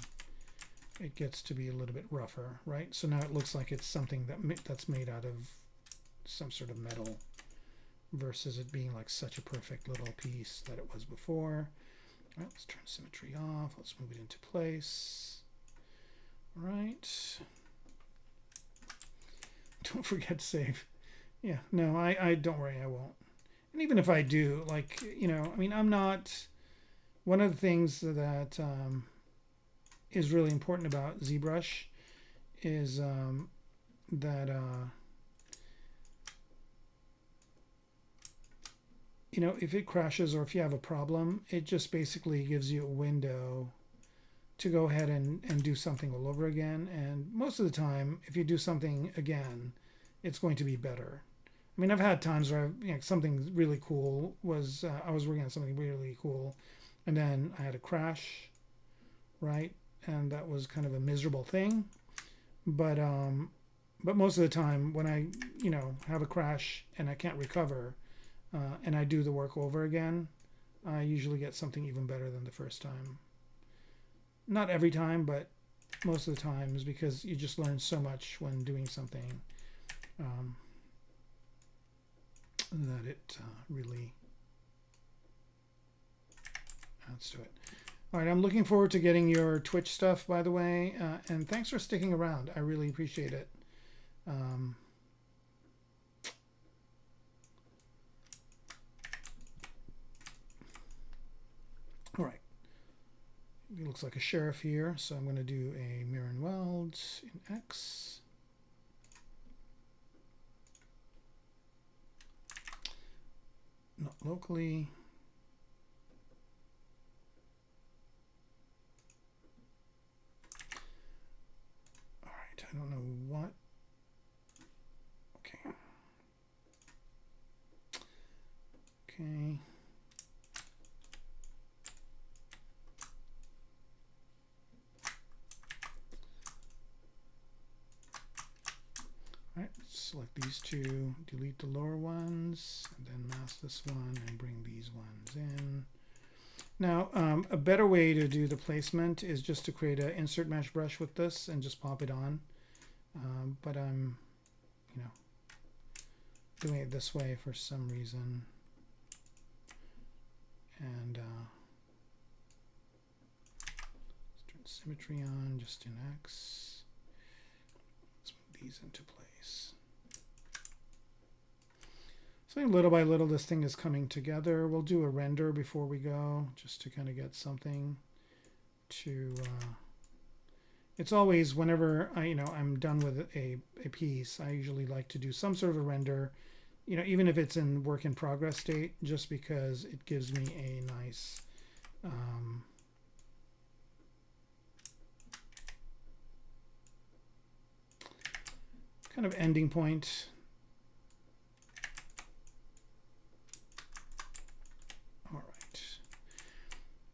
it gets to be a little bit rougher, right? So now it looks like it's something that's made out of some sort of metal versus it being like such a perfect little piece that it was before. All right, let's turn symmetry off. Let's move it into place. All right. Don't forget to save. Yeah, no, I don't worry, I won't. And even if I do, like, you know, I mean, I'm not, one of the things that is really important about ZBrush is that, you know, if it crashes or if you have a problem, it just basically gives you a window to go ahead and do something all over again. And most of the time, if you do something again, it's going to be better. I mean, I've had times where you know, something really cool was, I was working on something really cool, and then I had a crash, right? And that was kind of a miserable thing. But most of the time when I, you know, have a crash and I can't recover, and I do the work over again, I usually get something even better than the first time. Not every time, but most of the times, because you just learn so much when doing something that it really adds to it. All right, I'm looking forward to getting your Twitch stuff, by the way, and thanks for sticking around. I really appreciate it. All right. It looks like a sheriff here, so I'm going to do a mirror and weld in X. Not locally. All right, I don't know what. Okay. Okay. All right, select these two, delete the lower ones, and then mask this one and bring these ones in. Now, a better way to do the placement is just to create an insert mesh brush with this and just pop it on. But I'm, you know, doing it this way for some reason. And let's turn symmetry on just in X. Let's move these into place. So little by little, this thing is coming together. We'll do a render before we go, just to kind of get something to. It's always whenever I'm done with a piece, I usually like to do some sort of a render, you know, even if it's in work in progress state, just because it gives me a nice. Kind of ending point.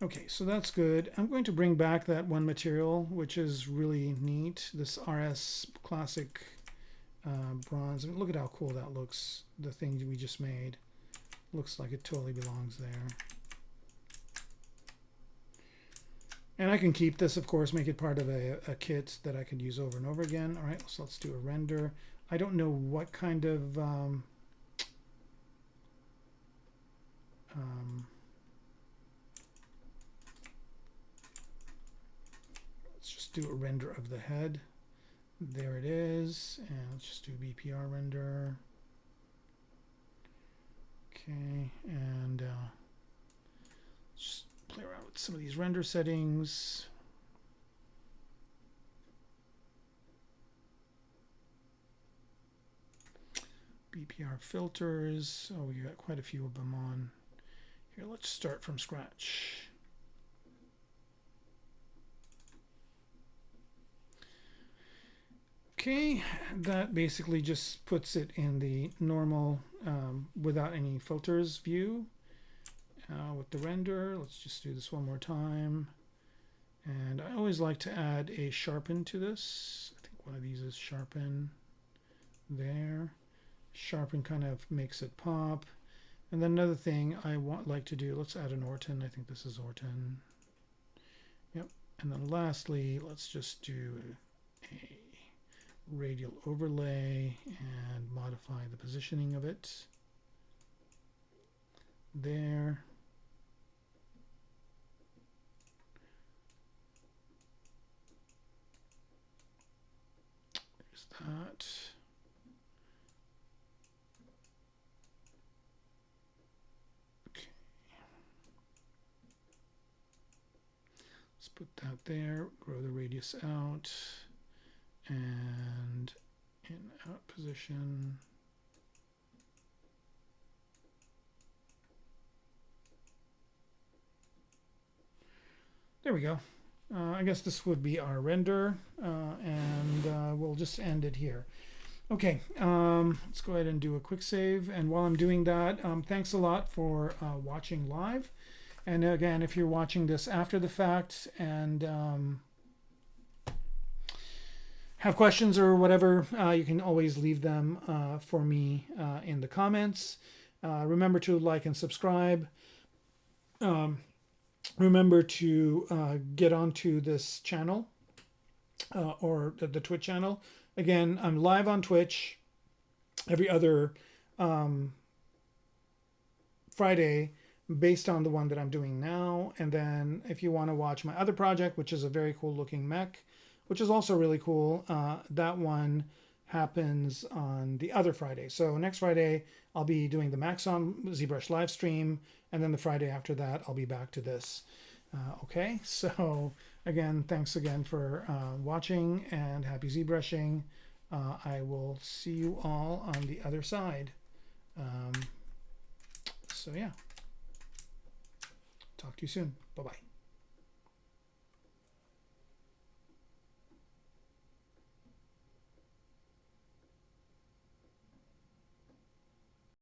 Okay, so that's good. I'm going to bring back that one material, which is really neat. This RS Classic bronze. I mean, look at how cool that looks. The thing we just made. Looks like it totally belongs there. And I can keep this, of course, make it part of a kit that I could use over and over again. All right, so let's do a render. I don't know what kind of... do a render of the head. There it is. And let's just do BPR render. Okay, and just play around with some of these render settings. BPR filters. Oh, we got quite a few of them on. Here, let's start from scratch. Okay, that basically just puts it in the normal without any filters view. With the render, let's just do this one more time. And I always like to add a sharpen to this. I think one of these is sharpen. There. Sharpen kind of makes it pop. And then another thing I like to do, let's add an Orton. I think this is Orton. Yep. And then lastly, let's just do a radial overlay and modify the positioning of it. There. There's that. Okay. Let's put that there, grow the radius out, and in out position. There we go. I guess this would be our render, and we'll just end it here. Okay, let's go ahead and do a quick save. And while I'm doing that, thanks a lot for watching live. And again, if you're watching this after the fact and have questions or whatever, you can always leave them for me in the comments. Remember to like and subscribe. Remember to get onto this channel or the Twitch channel. Again, I'm live on Twitch every other Friday based on the one that I'm doing now. And then if you want to watch my other project, which is a very cool looking mech, which is also really cool, that one happens on the other Friday. So next Friday, I'll be doing the Maxon ZBrush live stream. And then the Friday after that, I'll be back to this. Okay, so again, thanks again for watching and happy ZBrushing. I will see you all on the other side. So yeah, talk to you soon. Bye-bye.